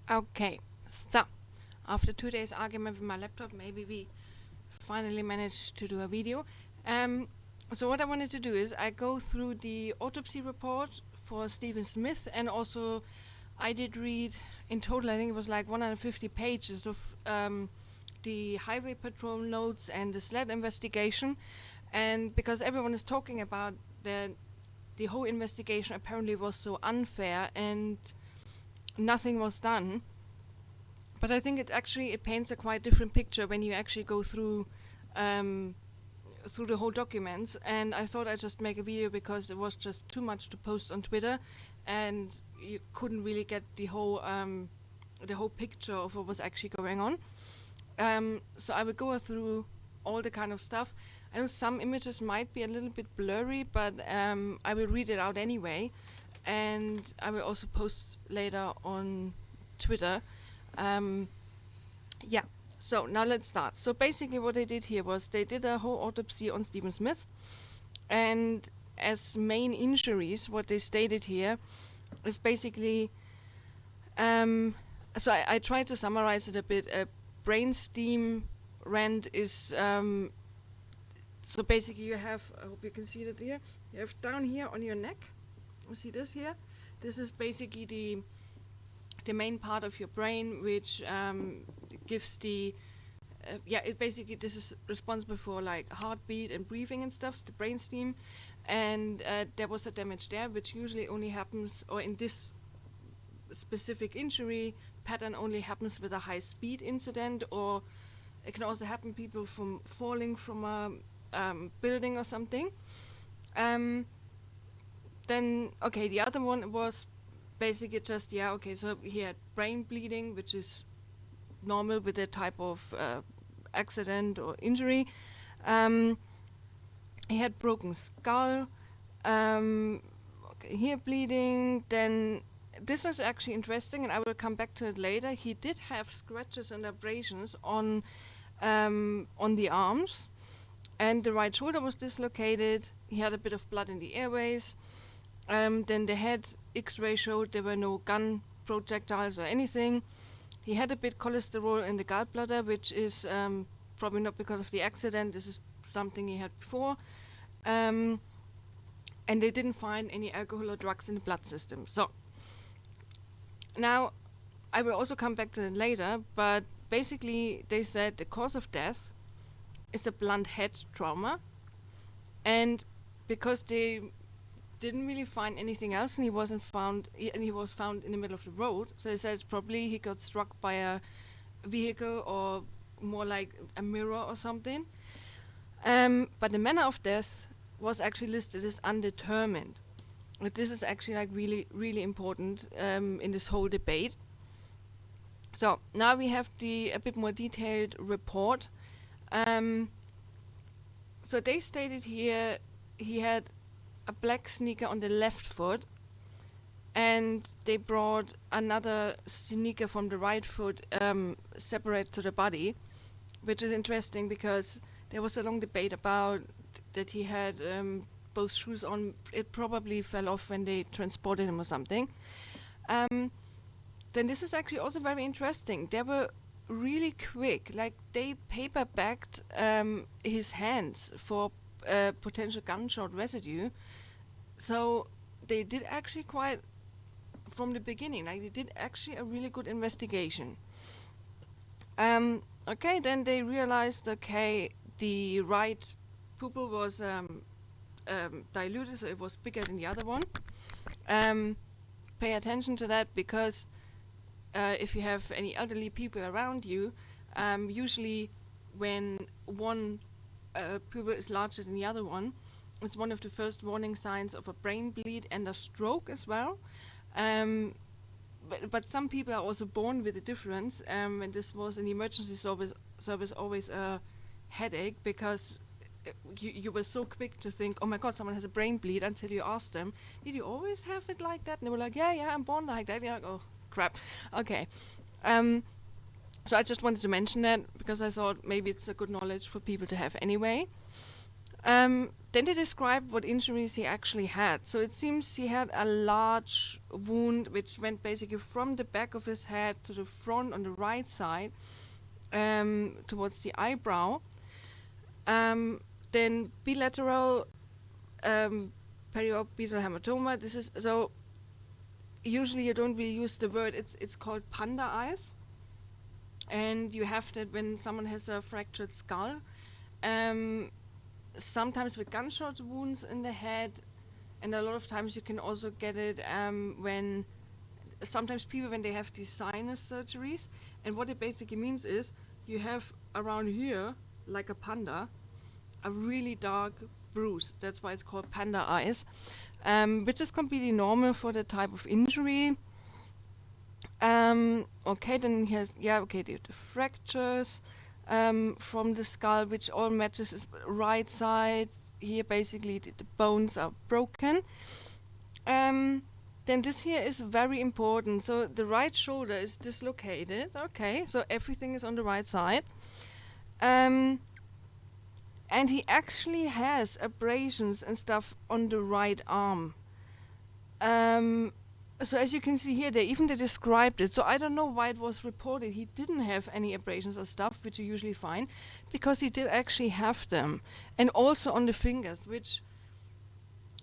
Okay, so after 2 days argument with my laptop, maybe we finally managed to do a video. So what I wanted to do is I go through the autopsy report for Stephen Smith, and also I did read in total, I think it was like 150 pages of the highway patrol notes and the SLED investigation. And because everyone is talking about the whole investigation apparently was so unfair and nothing was done. But I think it paints a quite different picture when you actually go through the whole documents. And I thought I'd just make a video because it was just too much to post on Twitter, and you couldn't really get the whole picture of what was actually going on. So I will go through all the kind of stuff. I know some images might be a little bit blurry, but I will read it out anyway, and I will also post later on Twitter. Yeah, so now let's start. So basically what they did here was they did a whole autopsy on Stephen Smith, and as main injuries, what they stated here is basically, so I tried to summarize it a bit. A brainstem rent is, so basically you have, I hope you can see that here, you have down here on your neck, you see this here? This is basically the main part of your brain, which gives the this is responsible for like heartbeat and breathing and stuff, the brainstem, and there was a damage there, which usually only happens, or in this specific injury pattern only happens with a high speed incident, or it can also happen people from falling from a building or something. Then okay, the other one was basically just so he had brain bleeding, which is normal with a type of accident or injury. He had broken skull, here bleeding. Then this is actually interesting, and I will come back to it later. He did have scratches and abrasions on the arms, and the right shoulder was dislocated. He had a bit of blood in the airways. Then the head X-ray showed there were no gun projectiles or anything. He had a bit cholesterol in the gallbladder, which is probably not because of the accident. This is something he had before. And they didn't find any alcohol or drugs in the blood system. So now I will also come back to it later, but basically they said the cause of death is a blunt head trauma, and because they didn't really find anything else, and he was found in the middle of the road, so they said probably he got struck by a vehicle or more like a mirror or something. But the manner of death was actually listed as undetermined. But this is actually like really, really important in this whole debate. So now we have a bit more detailed report. So they stated here he had a black sneaker on the left foot, and they brought another sneaker from the right foot separate to the body, which is interesting because there was a long debate about that he had both shoes on. It probably fell off when they transported him or something. Then this is actually also very interesting. They were really quick, like they paper bagged his hands for potential gunshot residue. So they did actually quite, from the beginning, like they did actually a really good investigation. Okay, then they realized, okay, the right pupil was diluted, so it was bigger than the other one. Pay attention to that, because if you have any elderly people around you, usually when one pupil is larger than the other one, it's one of the first warning signs of a brain bleed and a stroke as well. But some people are also born with a difference, and this was in the emergency service always a headache, because you were so quick to think, oh my god, someone has a brain bleed, until you asked them, did you always have it like that? And they were like, yeah, I'm born like that. You're like, oh crap. Okay. So I just wanted to mention that, because I thought maybe it's a good knowledge for people to have anyway. Then they described what injuries he actually had. So it seems he had a large wound which went basically from the back of his head to the front on the right side, towards the eyebrow. Then bilateral periorbital hematoma. This is so. Usually you don't really use the word. It's called panda eyes, and you have that when someone has a fractured skull. Sometimes with gunshot wounds in the head, and a lot of times you can also get it when sometimes people when they have these sinus surgeries. And what it basically means is you have around here, like a panda, a really dark bruise. That's why it's called panda eyes, which is completely normal for the type of injury. Okay, then he has, the fractures from the skull, which all matches his right side. Here, basically, the bones are broken. Then this here is very important. So the right shoulder is dislocated. Okay, so everything is on the right side. And he actually has abrasions and stuff on the right arm. So as you can see here, they described it. So I don't know why it was reported he didn't have any abrasions or stuff, which you usually find, because he did actually have them. And also on the fingers, which,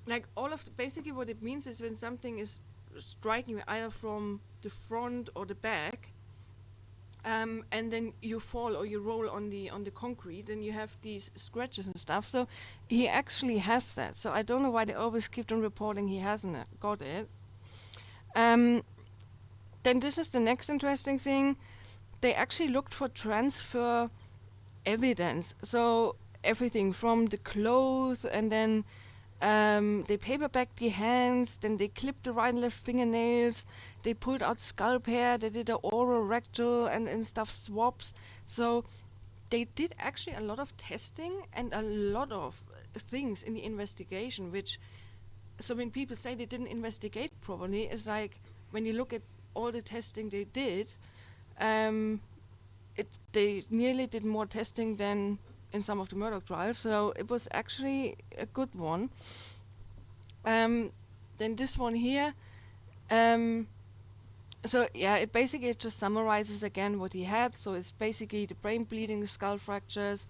like basically what it means is when something is striking you either from the front or the back, and then you fall or you roll on the concrete, and you have these scratches and stuff. So he actually has that. So I don't know why they always keep on reporting he hasn't got it. Then this is the next interesting thing. They actually looked for transfer evidence. So everything from the clothes, and then they paperbacked the hands, then they clipped the right and left fingernails, they pulled out scalp hair, they did the oral, rectal, and stuff swabs. So they did actually a lot of testing and a lot of things in the investigation, which, so when people say they didn't investigate properly, it's like when you look at all the testing they did, they nearly did more testing than in some of the Murdoch trials. So it was actually a good one. Then this one here. So yeah, it basically just summarizes again what he had. So it's basically the brain bleeding, the skull fractures.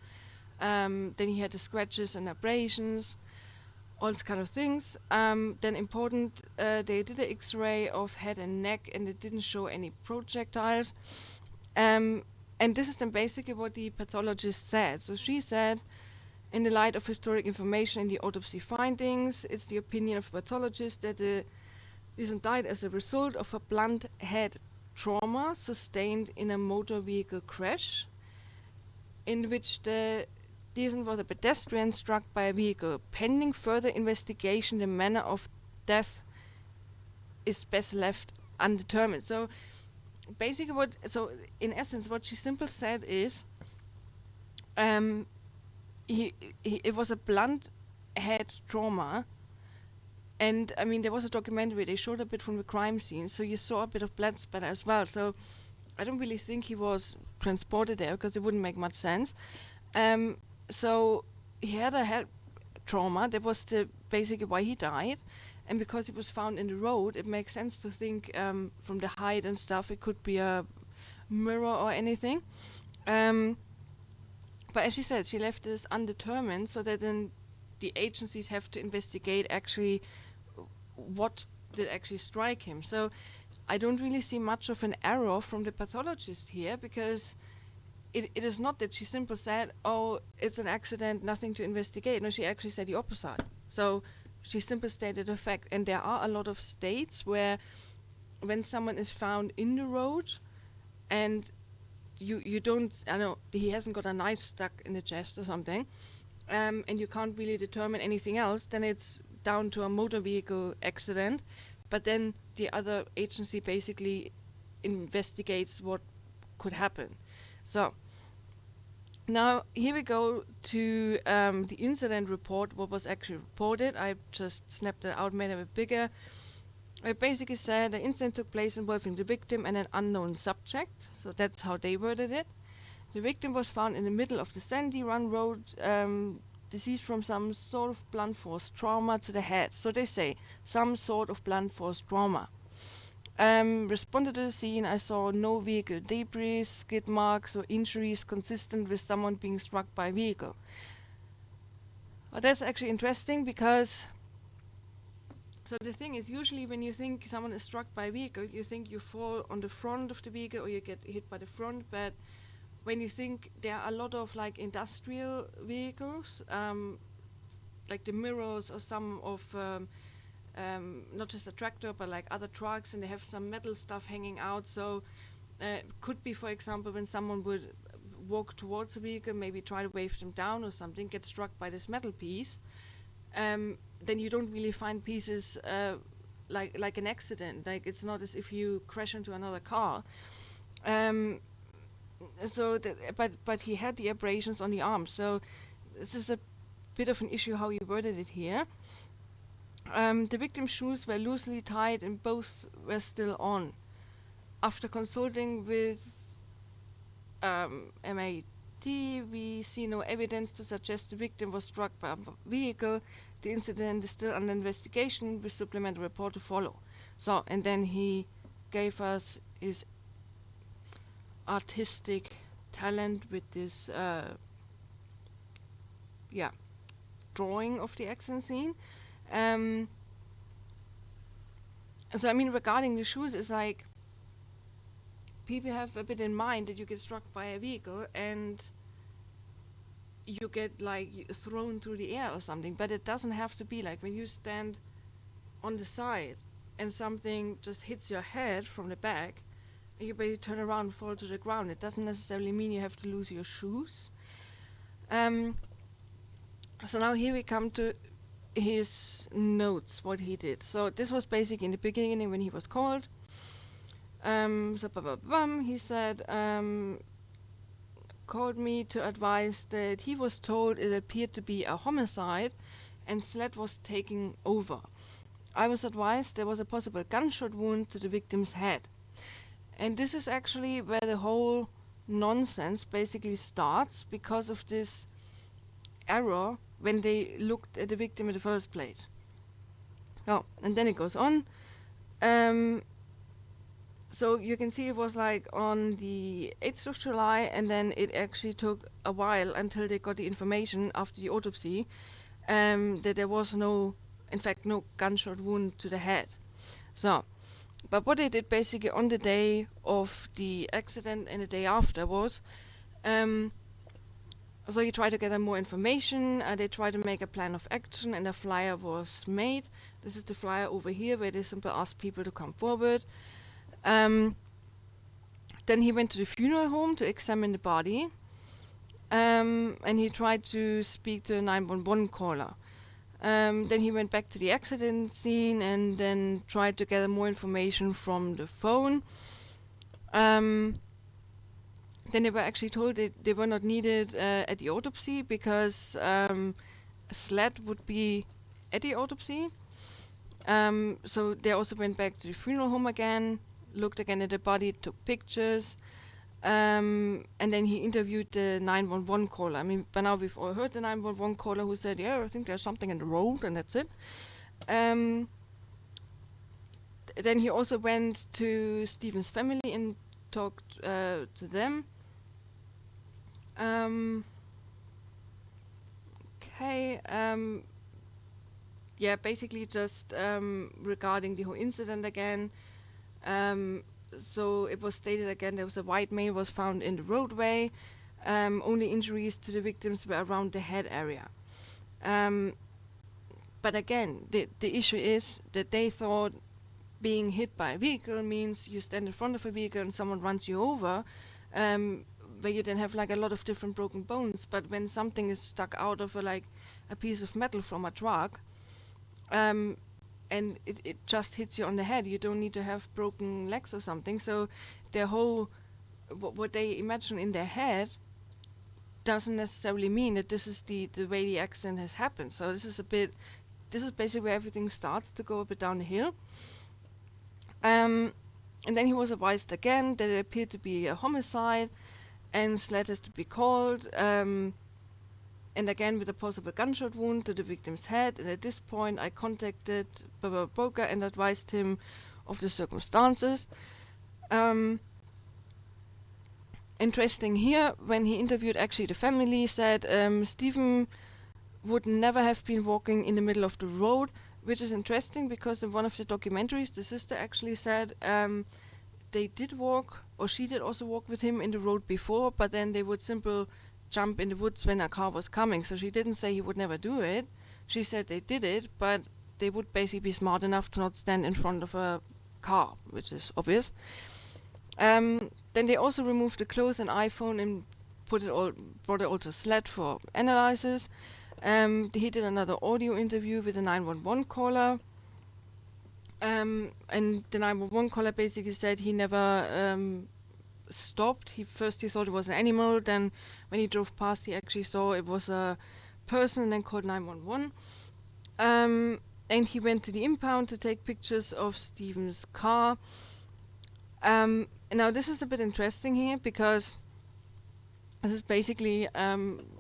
Then he had the scratches and abrasions, all these kind of things. Then important, they did an X-ray of head and neck, and it didn't show any projectiles. And this is then basically what the pathologist said. So she said, in the light of historic information in the autopsy findings, it's the opinion of the pathologist that the decedent died as a result of a blunt head trauma sustained in a motor vehicle crash, in which the decedent was a pedestrian struck by a vehicle. Pending further investigation, the manner of death is best left undetermined. So basically in essence what she simply said is, it was a blunt head trauma. And I mean, there was a documentary, they showed a bit from the crime scene, so you saw a bit of blood spatter as well. So I don't really think he was transported there, because it wouldn't make much sense. So he had a head trauma. That was basically why he died. And because he was found in the road, it makes sense to think from the height and stuff, it could be a mirror or anything. But as she said, she left this undetermined, so that then the agencies have to investigate actually what did actually strike him. So I don't really see much of an error from the pathologist here, because it is not that she simply said, oh, it's an accident, nothing to investigate. No, she actually said the opposite. So she simply stated a fact. And there are a lot of states where when someone is found in the road and you don't, I know, he hasn't got a knife stuck in the chest or something, and you can't really determine anything else, then it's down to a motor vehicle accident. But then the other agency basically investigates what could happen. So now here we go to the incident report, what was actually reported. I just snapped it out, made it a bit bigger. It basically said the incident took place involving the victim and an unknown subject. So that's how they worded it. The victim was found in the middle of the Sandy Run Road. deceased from some sort of blunt force trauma to the head. So they say some sort of blunt force trauma. Responded to the scene, I saw no vehicle debris, skid marks or injuries consistent with someone being struck by a vehicle. Well, that's actually interesting because, so the thing is, usually when you think someone is struck by a vehicle, you think you fall on the front of the vehicle or you get hit by the front, but when you think there are a lot of like industrial vehicles, like the mirrors or some of not just a tractor but like other trucks, and they have some metal stuff hanging out, so could be, for example, when someone would walk towards a vehicle, maybe try to wave them down or something, get struck by this metal piece, then you don't really find pieces like an accident. Like, it's not as if you crash into another car. But he had the abrasions on the arm, so this is a bit of an issue how he worded it here. The victim's shoes were loosely tied and both were still on. After consulting with MAT, we see no evidence to suggest the victim was struck by a vehicle. The incident is still under investigation with supplementary report to follow. So, and then he gave us his artistic talent with this drawing of the accident scene. So I mean, regarding the shoes, it's like people have a bit in mind that you get struck by a vehicle and you get like thrown through the air or something, but it doesn't have to be like when you stand on the side and something just hits your head from the back and you basically turn around and fall to the ground. It doesn't necessarily mean you have to lose your shoes. So now here we come to his notes, what he did. So this was basically in the beginning when he was called. He said, called me to advise that he was told it appeared to be a homicide and SLED was taking over. I was advised there was a possible gunshot wound to the victim's head. And this is actually where the whole nonsense basically starts, because of this error when they looked at the victim in the first place. Oh, and then it goes on. So you can see it was like on the 8th of July, and then it actually took a while until they got the information after the autopsy that there was no gunshot wound to the head. So, but what they did basically on the day of the accident and the day after was, so you try to gather more information, they try to make a plan of action, and a flyer was made. This is the flyer over here where they simply ask people to come forward. Then he went to the funeral home to examine the body, and he tried to speak to the 911 caller. Then he went back to the accident scene and then tried to gather more information from the phone. Then they were actually told that they were not needed at the autopsy because a SLED would be at the autopsy. So they also went back to the funeral home again, looked again at the body, took pictures, and then he interviewed the 911 caller. I mean, by now we've all heard the 911 caller who said, yeah, I think there's something in the road, and that's it. Then he also went to Stephen's family and talked to them. Basically just regarding the whole incident again. So it was stated again there was a white male was found in the roadway. Only injuries to the victims were around the head area. But again, the issue is that they thought being hit by a vehicle means you stand in front of a vehicle and someone runs you over, where you then have like a lot of different broken bones. But when something is stuck out of a piece of metal from a truck, and it just hits you on the head, you don't need to have broken legs or something. So their whole, what they imagine in their head doesn't necessarily mean that this is the way the accident has happened. So this is basically where everything starts to go a bit down the hill. And then he was advised again that it appeared to be a homicide and SLED has to be called. and again with a possible gunshot wound to the victim's head. And at this point, I contacted Baba Broker and advised him of the circumstances. Interesting here, when he interviewed actually the family, said Stephen would never have been walking in the middle of the road, which is interesting because in one of the documentaries, the sister actually said they did walk, or she did also walk with him in the road before, but then they would simply jump in the woods when a car was coming. So she didn't say he would never do it. She said they did it, but they would basically be smart enough to not stand in front of a car, which is obvious. Then they also removed the clothes and iPhone and brought it all to SLED for analysis. He did another audio interview with a 911 caller. And the 911 caller basically said he never stopped. He thought it was an animal. Then when he drove past, he actually saw it was a person and then called 911. And he went to the impound to take pictures of Stephen's car. Now this is a bit interesting here because this is basically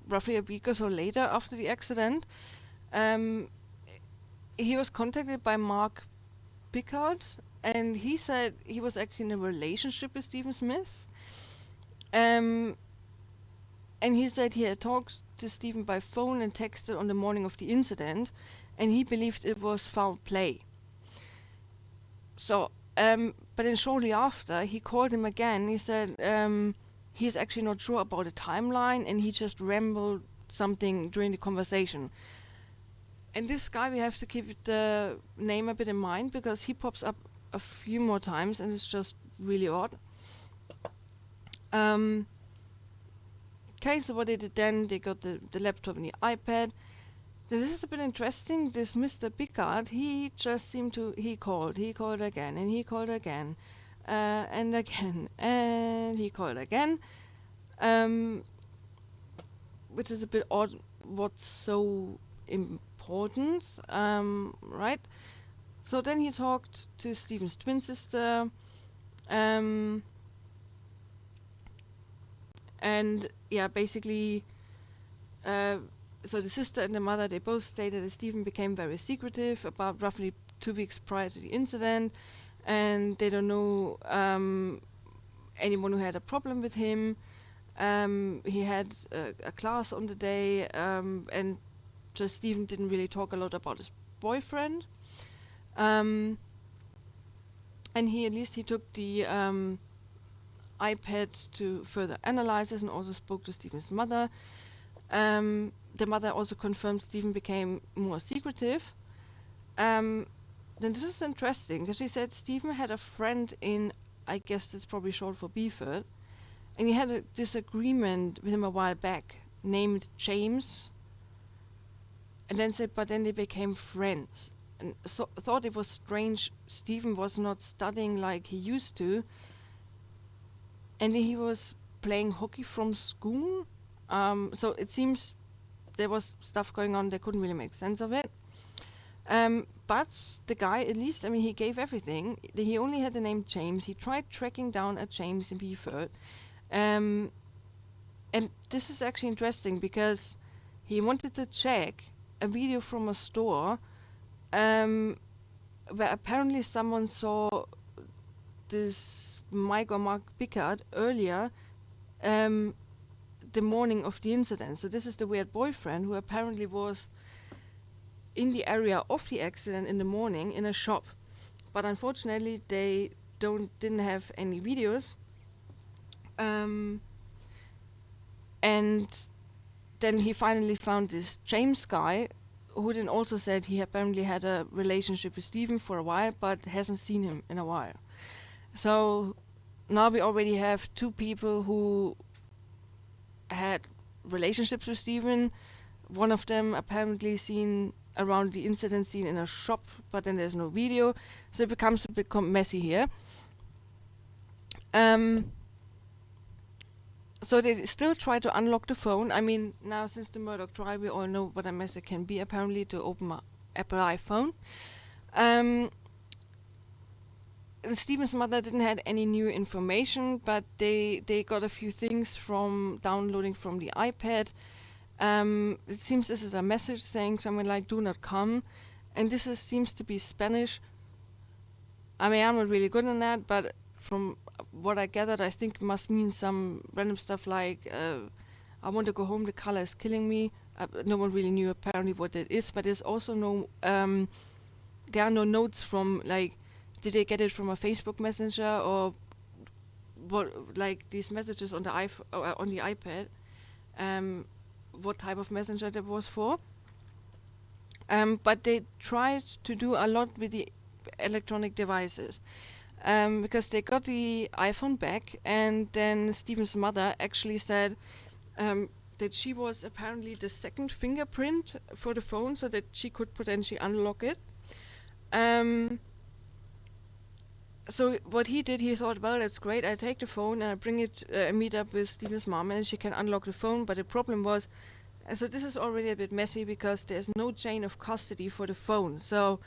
roughly a week or so later after the accident. He was contacted by Mark Pickard, and he said he was actually in a relationship with Stephen Smith. And he said he had talked to Stephen by phone and texted on the morning of the incident, and he believed it was foul play. So, but then shortly after, he called him again. He said he's actually not sure about the timeline, and he just rambled something during the conversation. And this guy, we have to keep the name a bit in mind because he pops up a few more times, and it's just really odd. Okay, so what they did then, they got the laptop and the iPad. Now this is a bit interesting. This Mr. Pickard, he just seemed to, he called again, and he called again, and again, and he called again, which is a bit odd. What's so important, right? So then he talked to Stephen's twin sister, and yeah, basically, so the sister and the mother, they both stated that Stephen became very secretive about roughly 2 weeks prior to the incident, and they don't know anyone who had a problem with him. He had a class on the day, and just Stephen didn't really talk a lot about his boyfriend. And he took the iPad to further analysis and also spoke to Stephen's mother. The mother also confirmed Stephen became more secretive. Then this is interesting because she said Stephen had a friend in, I guess that's probably short for Beaufort, and he had a disagreement with him a while back named James, and then said, but then they became friends. And so thought it was strange Stephen was not studying like he used to, and he was playing hockey from school. So it seems there was stuff going on, they couldn't really make sense of it. But the guy, at least, I mean, he gave everything. He only had the name James. He tried tracking down a James in Beaufort. And this is actually interesting because he wanted to check a video from a store where apparently someone saw this Mike or Mark Pickard earlier the morning of the incident. So this is the weird boyfriend who apparently was in the area of the accident in the morning in a shop. But unfortunately they didn't have any videos. And then he finally found this James guy who then also said he apparently had a relationship with Stephen for a while but hasn't seen him in a while. So now we already have 2 people who had relationships with Stephen. One of them apparently seen around the incident scene in a shop, but then there's no video. So it becomes a bit messy here. So they still try to unlock the phone. I mean, now since the Murdoch trial, we all know what a mess it can be, apparently, to open an Apple iPhone. Stephen's mother didn't have any new information, but they got a few things from downloading from the iPad. It seems this is a message saying something like "Do not come," and this seems to be Spanish. I mean, I'm not really good on that, but from what I gathered, I think it must mean some random stuff like "I want to go home. The color is killing me." No one really knew apparently what it is, but there's also no. There are no notes from like, did they get it from a Facebook Messenger or what? Like these messages on the on the iPad. What type of messenger that was for? But they tried to do a lot with the electronic devices. Because they got the iPhone back, and then Stephen's mother actually said that she was apparently the second fingerprint for the phone, so that she could potentially unlock it. So what he did, he thought, well, that's great. I take the phone and I bring it, meet up with Stephen's mom, and she can unlock the phone. But the problem was, so this is already a bit messy because there's no chain of custody for the phone. So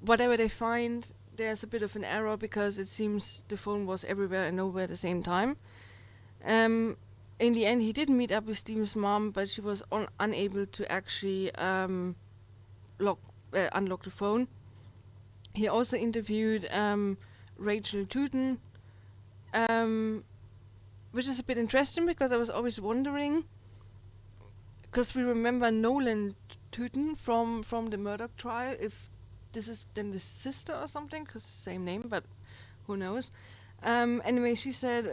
whatever they find, there's a bit of an error because it seems the phone was everywhere and nowhere at the same time. In the end, he did meet up with Stephen's mom, but she was unable to actually unlock the phone. He also interviewed Rachel Tooten, which is a bit interesting because I was always wondering, because we remember Nolan Tooten from the Murdoch trial, if this is then the sister or something, because same name, but who knows. Anyway, she said,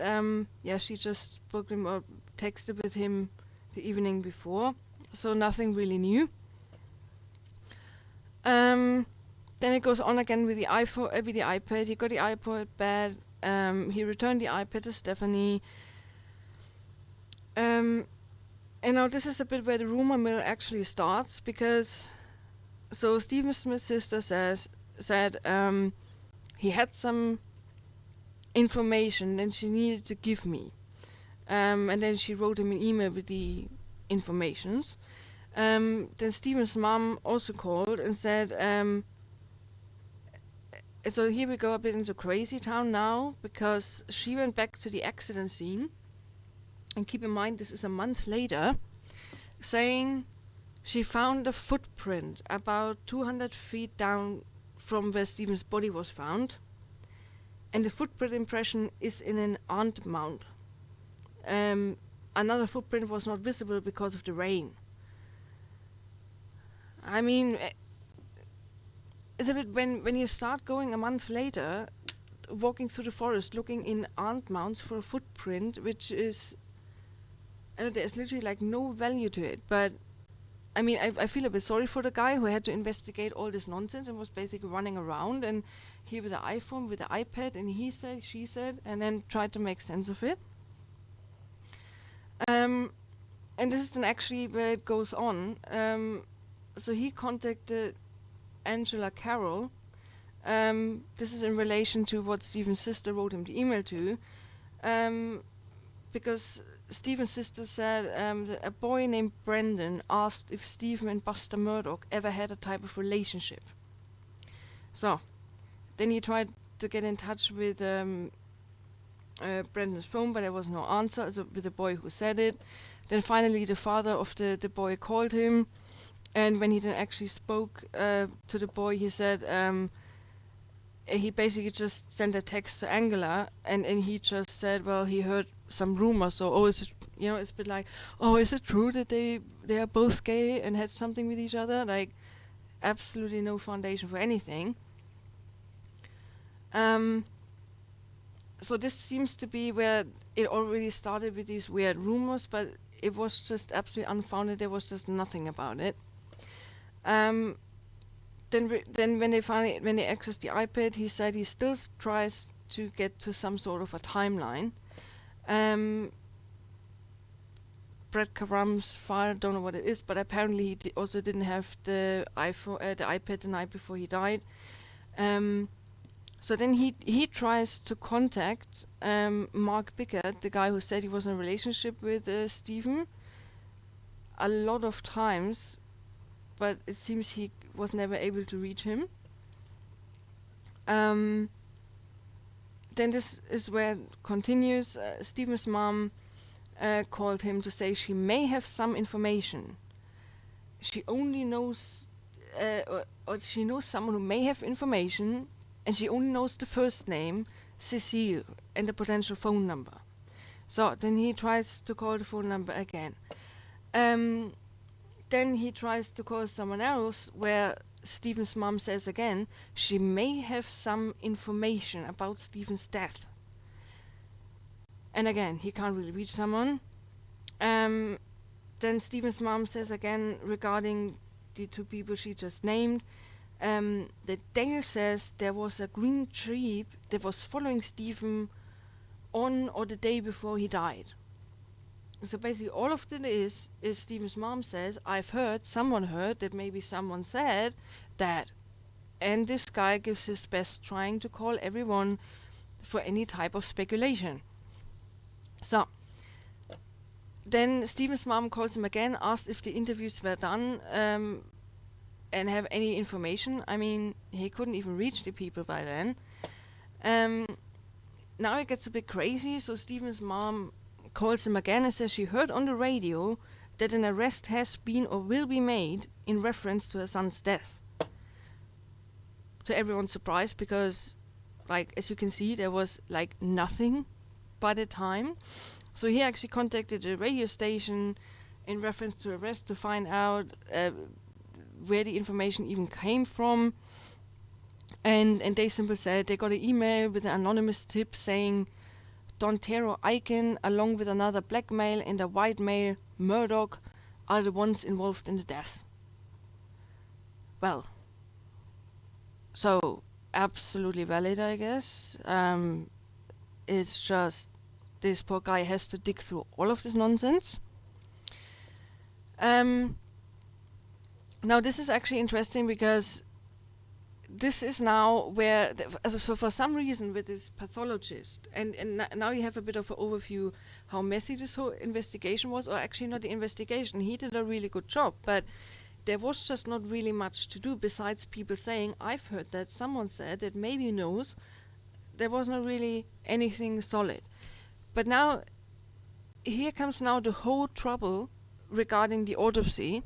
she just spoke him or texted with him the evening before, so nothing really new. Then it goes on again with the iPhone, with the iPad. He got the iPad back. He returned the iPad to Stephanie. And now this is a bit where the rumor mill actually starts, because so Stephen Smith's sister said he had some information that she needed to give me, and then she wrote him an email with the informations. Then Stephen's mom also called and said, so here we go a bit into crazy town now, because she went back to the accident scene, and keep in mind this is a month later, saying she found a footprint about 200 feet down from where Stephen's body was found, and the footprint impression is in an ant mound. Another footprint was not visible because of the rain. I mean, it's a bit when you start going a month later, walking through the forest, looking in ant mounds for a footprint, which is, there's literally like no value to it. But I mean, I feel a bit sorry for the guy who had to investigate all this nonsense and was basically running around, and he with the iPhone, with the iPad, and he said, she said, and then tried to make sense of it. And this is then actually where it goes on. So he contacted Angela Carroll. This is in relation to what Stephen's sister wrote him the email to, because Stephen's sister said that a boy named Brendan asked if Stephen and Buster Murdoch ever had a type of relationship. So then he tried to get in touch with Brendan's phone, but there was no answer, so with the boy who said it. Then finally the father of the boy called him, and when he then actually spoke to the boy, he said he basically just sent a text to Angela, and he just said, well, he heard some rumors, so is it, it's a bit like, is it true that they are both gay and had something with each other? Like, absolutely no foundation for anything. So this seems to be where it already started with these weird rumors, but it was just absolutely unfounded. There was just nothing about it. Then when they accessed the iPad, he said he still tries to get to some sort of a timeline. Breadcrumbs file, don't know what it is, but apparently he also didn't have the iPad the night before he died. So then he tries to contact Mark Bickert, the guy who said he was in a relationship with Stephen, a lot of times, but it seems he was never able to reach him. Then this is where it continues. Stephen's mom called him to say she may have some information. She only knows, or she knows someone who may have information, and she only knows the first name, Cecile, and the potential phone number. So then he tries to call the phone number again. Then he tries to call someone else, where Stephen's mom says again she may have some information about Stephen's death. And again, he can't really reach someone. Then Stephen's mom says again regarding the two people she just named, that Dale says there was a green tree that was following Stephen on or the day before he died. So basically all of it is Stephen's mom says, someone heard that maybe someone said that. And this guy gives his best trying to call everyone for any type of speculation. So then Stephen's mom calls him again, asks if the interviews were done and have any information. I mean, he couldn't even reach the people by then. Now it gets a bit crazy, so Stephen's mom calls him again and says she heard on the radio that an arrest has been or will be made in reference to her son's death. To everyone's surprise, because, like, as you can see, there was, like, nothing by the time. So he actually contacted a radio station in reference to arrest to find out where the information even came from. And they simply said they got an email with an anonymous tip saying Dontero Aiken, along with another black male and a white male, Murdoch, are the ones involved in the death. Well, so absolutely valid, I guess. It's just this poor guy has to dig through all of this nonsense. Now this is actually interesting because this is now where, so for some reason with this pathologist, and now you have a bit of an overview how messy this whole investigation was, or actually not the investigation. He did a really good job, but there was just not really much to do besides people saying, I've heard that, someone said that, maybe knows. There was not really anything solid. But now, here comes now the whole trouble regarding the autopsy.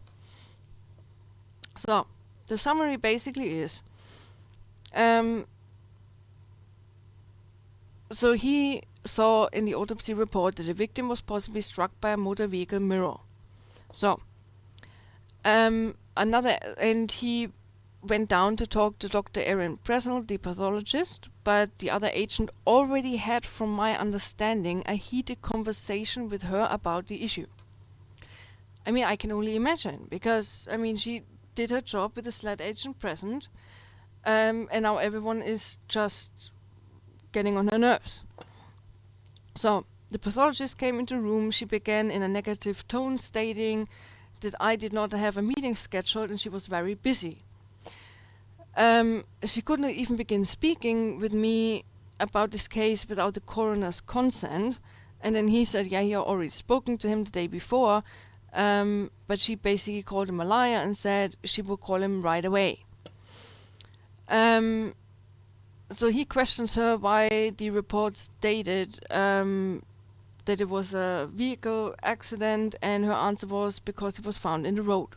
So, the summary basically is, so he saw in the autopsy report that the victim was possibly struck by a motor vehicle mirror. So, and he went down to talk to Dr. Erin Presnell, the pathologist, but the other agent already had, from my understanding, a heated conversation with her about the issue. I mean, I can only imagine, because, I mean, she did her job with the SLED agent present, and now everyone is just getting on her nerves. So, the pathologist came into the room. She began in a negative tone, stating that I did not have a meeting scheduled and she was very busy. She couldn't even begin speaking with me about this case without the coroner's consent. And then he said, yeah, he had already spoken to him the day before, but she basically called him a liar and said she would call him right away. So he questions her why the report stated that it was a vehicle accident, and her answer was because it was found in the road.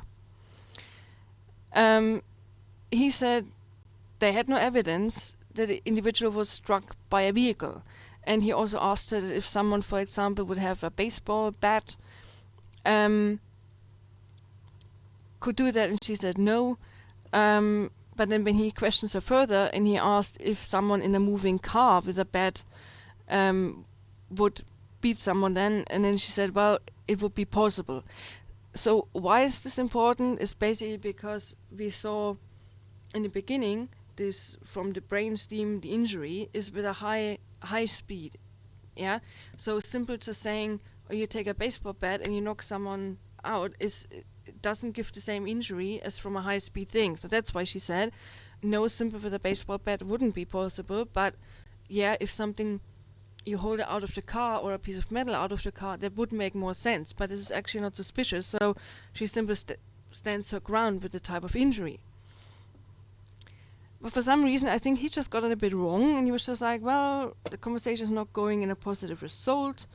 He said they had no evidence that the individual was struck by a vehicle. And he also asked her if someone, for example, would have a baseball bat, could do that, and she said no. But then when he questions her further, and he asked if someone in a moving car with a bat would beat someone then, and then she said, well, it would be possible. So why is this important? It's basically because we saw in the beginning, this from the brainstem, the injury is with a high speed. Yeah, so simple to saying, oh, you take a baseball bat and you knock someone out, it doesn't give the same injury as from a high speed thing. So that's why she said no, simple with a baseball bat wouldn't be possible. But yeah, if something you hold it out of the car or a piece of metal out of the car, that would make more sense. But this is actually not suspicious. So she simply stands her ground with the type of injury. But for some reason, I think he just got it a bit wrong, and he was just like, well, the conversation is not going in a positive result.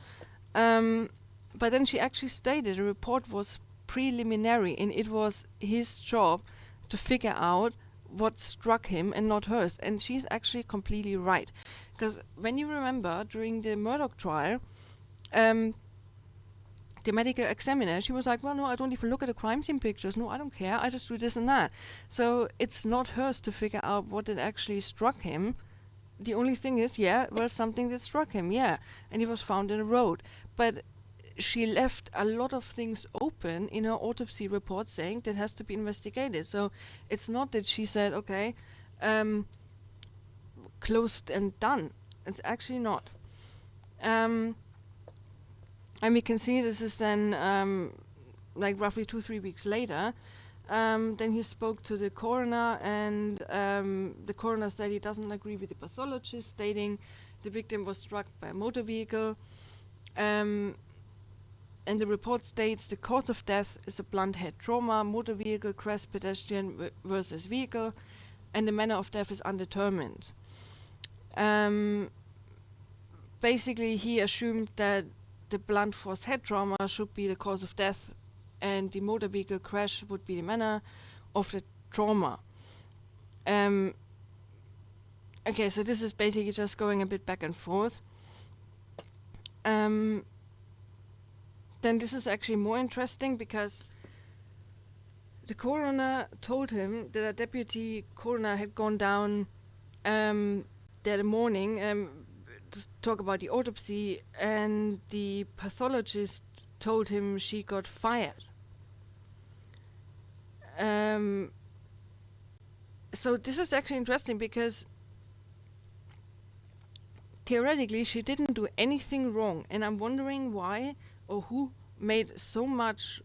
But then she actually stated the report was preliminary, and it was his job to figure out what struck him and not hers. And she's actually completely right. Because when you remember, during the Murdoch trial, the medical examiner, she was like, well, no, I don't even look at the crime scene pictures. No, I don't care. I just do this and that. So it's not hers to figure out what it actually struck him. The only thing is, something that struck him, and he was found in the road. But she left a lot of things open in her autopsy report saying that has to be investigated. So it's not that she said, okay, closed and done. It's actually not. And we can see this is then like roughly 2-3 weeks later. Then he spoke to the coroner, and the coroner said he doesn't agree with the pathologist, stating the victim was struck by a motor vehicle. And the report states the cause of death is a blunt head trauma, motor vehicle crash, pedestrian versus vehicle, and the manner of death is undetermined. Basically, he assumed that the blunt force head trauma should be the cause of death, and the motor vehicle crash would be the manner of the trauma. Okay, so this is basically just going a bit back and forth. Then this is actually more interesting, because the coroner told him that a deputy coroner had gone down that morning to talk about the autopsy, and the pathologist told him she got fired. So this is actually interesting, because theoretically she didn't do anything wrong, and I'm wondering why or who made so much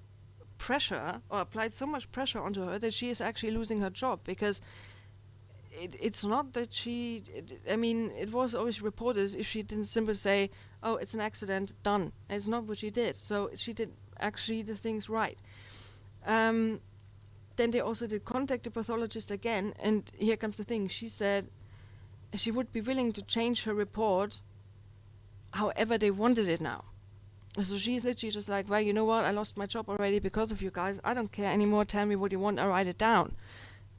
pressure or applied so much pressure onto her that she is actually losing her job. Because it's not that she, it was always reported if she didn't simply say, oh, it's an accident, done. It's not what she did. So she did actually the things right. Then they also did contact the pathologist again, and here comes the thing. She said she would be willing to change her report however they wanted it now. So she's literally just like, well, you know what, I lost my job already because of you guys. I don't care anymore. Tell me what you want, I'll write it down.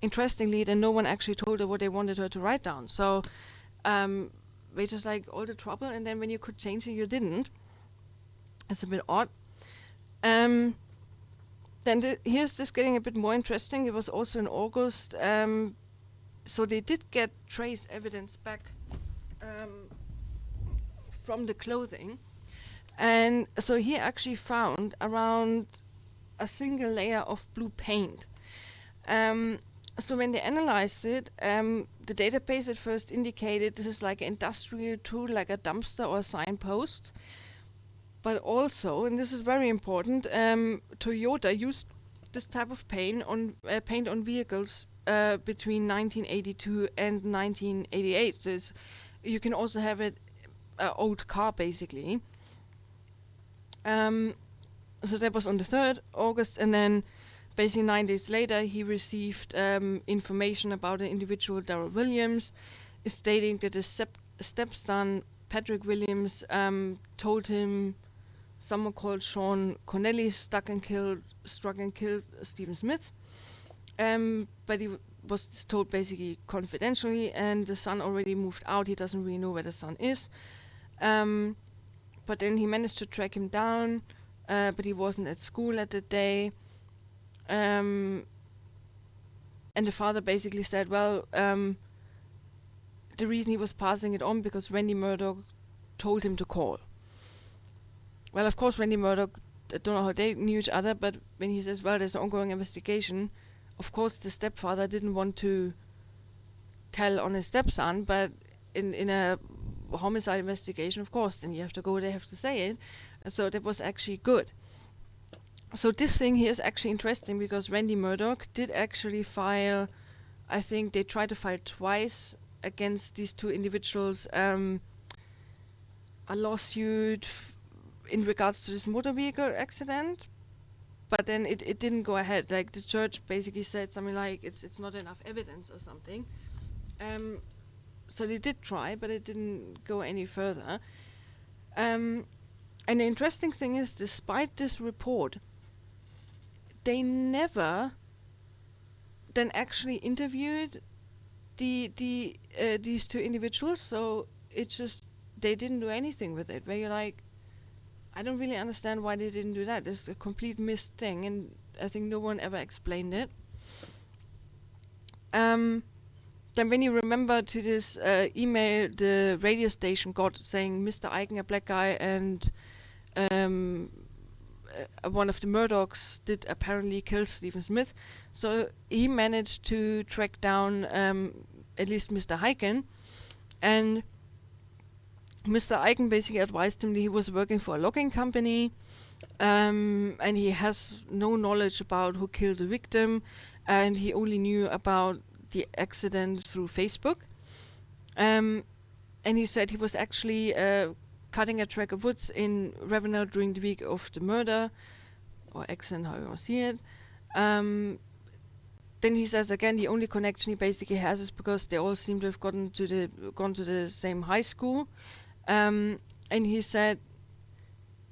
Interestingly, then no one actually told her what they wanted her to write down. So they just like all the trouble, and then when you could change it, you didn't. It's a bit odd. Then here's this getting a bit more interesting. It was also in August. So they did get trace evidence back from the clothing. And so he actually found around a single layer of blue paint. So when they analyzed it, the database at first indicated this is like an industrial tool, like a dumpster or a signpost. But also, and this is very important, Toyota used this type of paint on vehicles between 1982 and 1988. So you can also have it old car, basically. So that was on the 3rd August, and then basically 9 days later he received information about an individual, Darrell Williams, stating that his stepson Patrick Williams told him someone called Sean Connelly struck and killed Stephen Smith, but he was told basically confidentially, and the son already moved out. He doesn't really know where the son is. But then he managed to track him down, but he wasn't at school at the day. And the father basically said, well, the reason he was passing it on because Randy Murdoch told him to call. Well, of course, Randy Murdoch, I don't know how they knew each other, but when he says, well, there's an ongoing investigation, of course the stepfather didn't want to tell on his stepson, but in a homicide investigation, of course, then you have to go, they have to say it. So that was actually good. So this thing here is actually interesting, because Randy Murdoch did actually file, I think they tried to file twice against these two individuals, a lawsuit in regards to this motor vehicle accident, but then it didn't go ahead. Like the judge basically said something like it's not enough evidence or something. So they did try, but it didn't go any further. And the interesting thing is, despite this report, they never then actually interviewed these two individuals. So it's just they didn't do anything with it. Where you're like, I don't really understand why they didn't do that. It's a complete missed thing, and I think no one ever explained it. Then when you remember to this email the radio station got saying Mr. Eichen, a black guy, and one of the Murdochs did apparently kill Stephen Smith. So he managed to track down at least Mr. Eichen, and Mr. Eichen basically advised him that he was working for a logging company, and he has no knowledge about who killed the victim, and he only knew about the accident through Facebook. And he said he was actually cutting a track of woods in Ravenel during the week of the murder, or accident, how you want to see it. Then he says again, the only connection he basically has is because they all seem to have gone to the same high school. And he said,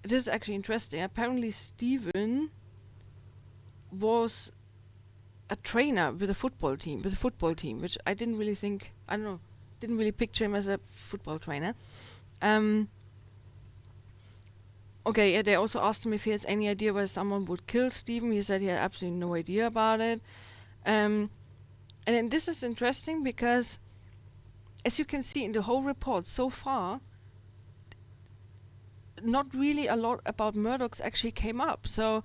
this is actually interesting. Apparently, Stephen was a trainer with a football team, which I didn't really think, didn't really picture him as a football trainer. Okay, yeah, they also asked him if he has any idea why someone would kill Stephen. He said he had absolutely no idea about it. And then this is interesting because, as you can see in the whole report so far, not really a lot about Murdochs actually came up. So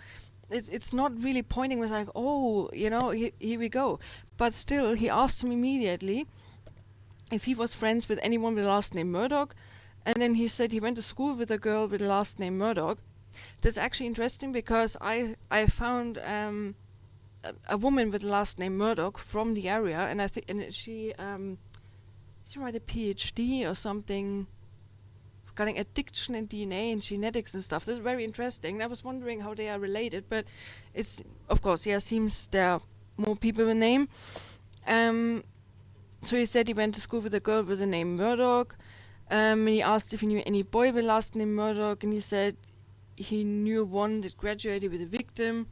it's not really pointing was like, oh, here we go. But still, he asked him immediately if he was friends with anyone with the last name Murdoch. And then he said he went to school with a girl with the last name Murdoch. That's actually interesting because I found a woman with the last name Murdoch from the area, and I think she wrote a PhD or something, regarding addiction and DNA and genetics and stuff. This is very interesting. I was wondering how they are related, but it's, of course, seems there are more people with the name. So he said he went to school with a girl with the name Murdoch. He asked if he knew any boy with the last name Murdoch, and he said he knew one that graduated with a victim.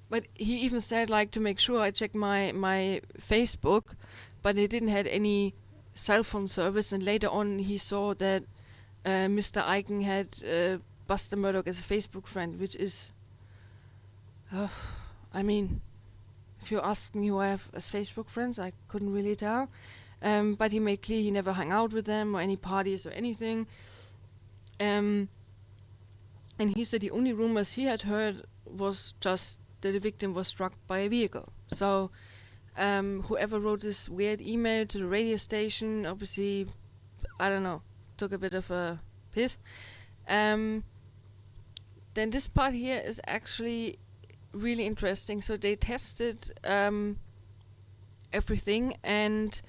But he even said, like, to make sure I checked my Facebook, but it didn't have any cell phone service, and later on he saw that Mr. Eichen had Buster Murdoch as a Facebook friend, which is, I mean, if you ask me who I have as Facebook friends, I couldn't really tell. But he made clear he never hung out with them or any parties or anything. And he said the only rumors he had heard was just that the victim was struck by a vehicle. So whoever wrote this weird email to the radio station, obviously, I don't know, took a bit of a piss. Then this part here is actually really interesting. So they tested everything, and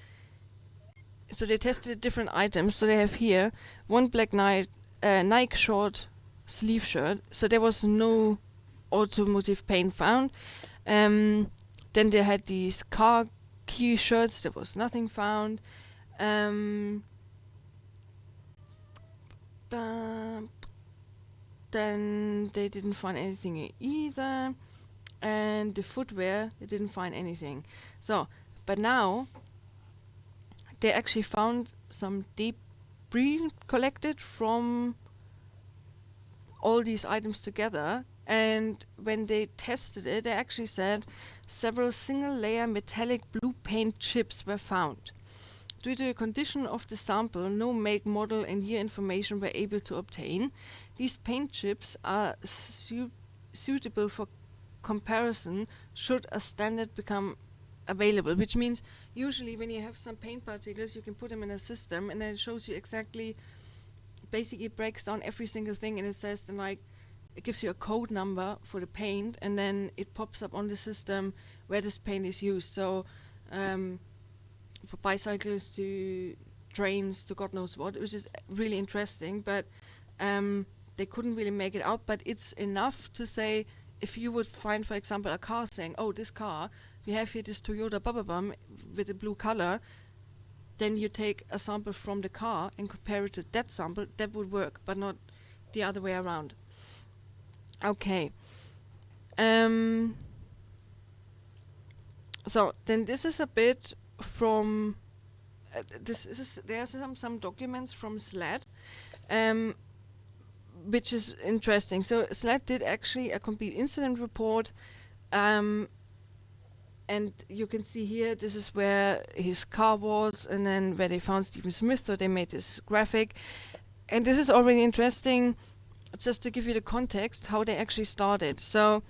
so they tested different items. So they have here one black Nike short sleeve shirt. So there was no automotive paint found. Then they had these car key shirts. There was nothing found. Then they didn't find anything either. And the footwear, they didn't find anything. So, but now they actually found some debris collected from all these items together. And when they tested it, they actually said several single-layer metallic blue paint chips were found. Due to the condition of the sample, no make, model, and year information were able to obtain. These paint chips are suitable for comparison should a standard become available, which means usually when you have some paint particles, you can put them in a system, and then it shows you exactly, basically it breaks down every single thing, and it says then, like, it gives you a code number for the paint, and then it pops up on the system where this paint is used. So for bicycles to trains to God knows what, which is really interesting, but they couldn't really make it out. But it's enough to say, if you would find, for example, a car saying, oh, this car, we have here this Toyota Bubba with a blue color, then you take a sample from the car and compare it to that sample. That would work, but not the other way around. Okay. So then this is a bit from there are some documents from SLED, which is interesting. So SLED did actually a complete incident report, and you can see here this is where his car was, and then where they found Stephen Smith. So they made this graphic, and this is already interesting. Just to give you the context, how they actually started. So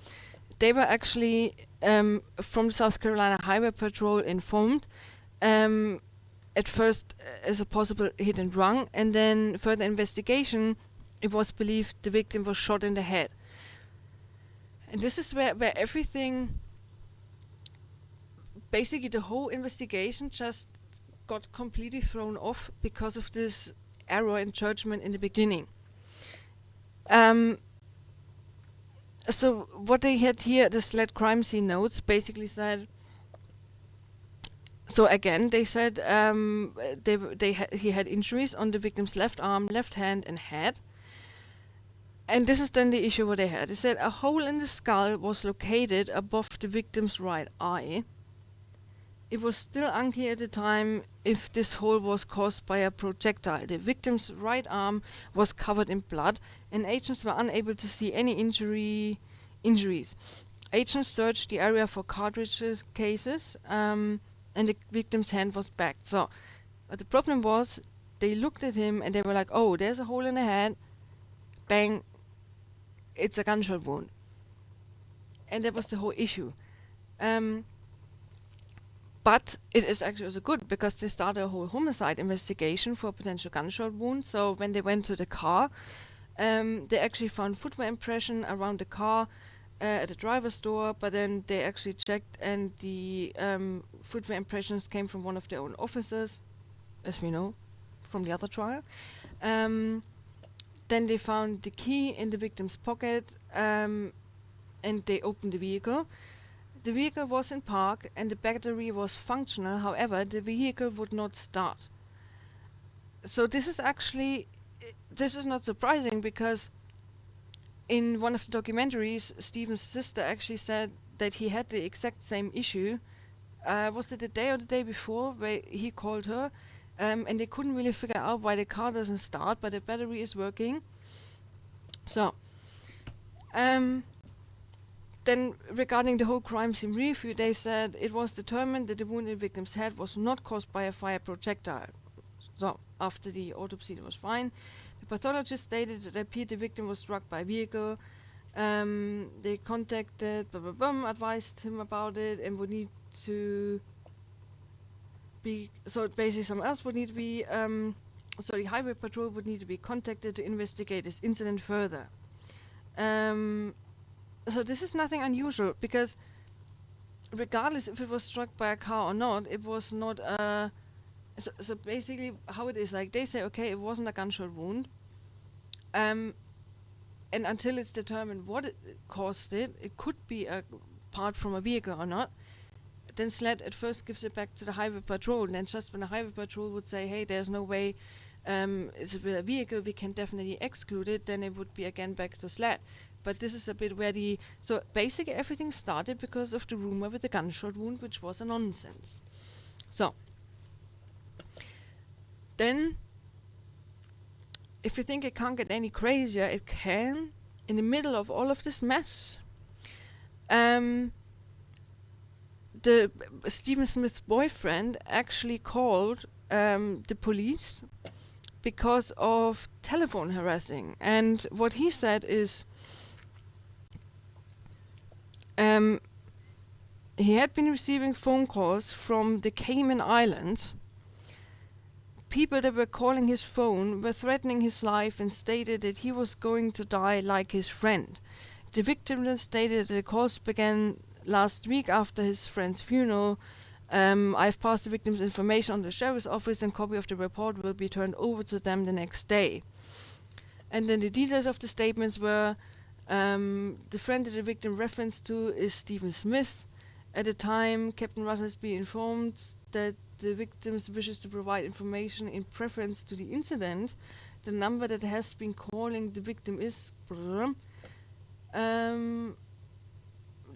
they were actually from South Carolina Highway Patrol informed at first as a possible hit and run, and then further investigation, it was believed the victim was shot in the head. And this is where everything, basically the whole investigation just got completely thrown off because of this error in judgment in the beginning. So what they had here, the SLED crime scene notes, basically said. So again, they said he had injuries on the victim's left arm, left hand, and head. And this is then the issue what they had. They said a hole in the skull was located above the victim's right eye. It was still unclear at the time if this hole was caused by a projectile. The victim's right arm was covered in blood, and agents were unable to see any injuries. Agents searched the area for cartridges cases, and the victim's hand was backed. So, but the problem was, they looked at him and they were like, "Oh, there's a hole in the head. Bang! It's a gunshot wound." And that was the whole issue. But it is actually also good because they started a whole homicide investigation for a potential gunshot wound. So when they went to the car, they actually found footwear impression around the car at the driver's door, but then they actually checked, and the footwear impressions came from one of their own officers, as we know from the other trial. Then they found the key in the victim's pocket, and they opened the vehicle. The vehicle was in park and the battery was functional. However, the vehicle would not start. So this is not surprising, because in one of the documentaries, Stephen's sister actually said that he had the exact same issue. Was it the day or the day before where he called her, and they couldn't really figure out why the car doesn't start, but the battery is working. So, then regarding the whole crime scene review, they said it was determined that the wound in the victim's head was not caused by a fire projectile. So after the autopsy, it was fine. The pathologist stated that it appeared the victim was struck by a vehicle. They contacted, advised him about it, and would need to be, so basically someone else would need to be, the highway patrol would need to be contacted to investigate this incident further. So this is nothing unusual, because regardless if it was struck by a car or not, it was not a... So basically how it is, like they say, okay, it wasn't a gunshot wound. And until it's determined what caused it, it could be a part from a vehicle or not. Then SLED at first gives it back to the highway patrol, and then just when the highway patrol would say, hey, there's no way it's a vehicle, we can definitely exclude it, then it would be again back to SLED. But this is a bit where so basically everything started because of the rumor with the gunshot wound, which was a nonsense. So, then, if you think it can't get any crazier, it can. In the middle of all of this mess, the Stephen Smith's boyfriend actually called the police because of telephone harassing. And what he said is, he had been receiving phone calls from the Cayman Islands. People that were calling his phone were threatening his life and stated that he was going to die like his friend. The victim then stated that the calls began last week after his friend's funeral. I've passed the victim's information on the sheriff's office, and copy of the report will be turned over to them the next day. And then the details of the statements were, the friend that the victim referenced to is Stephen Smith. At the time, Captain Russelsby informed that the victim's wishes to provide information in preference to the incident, the number that has been calling the victim is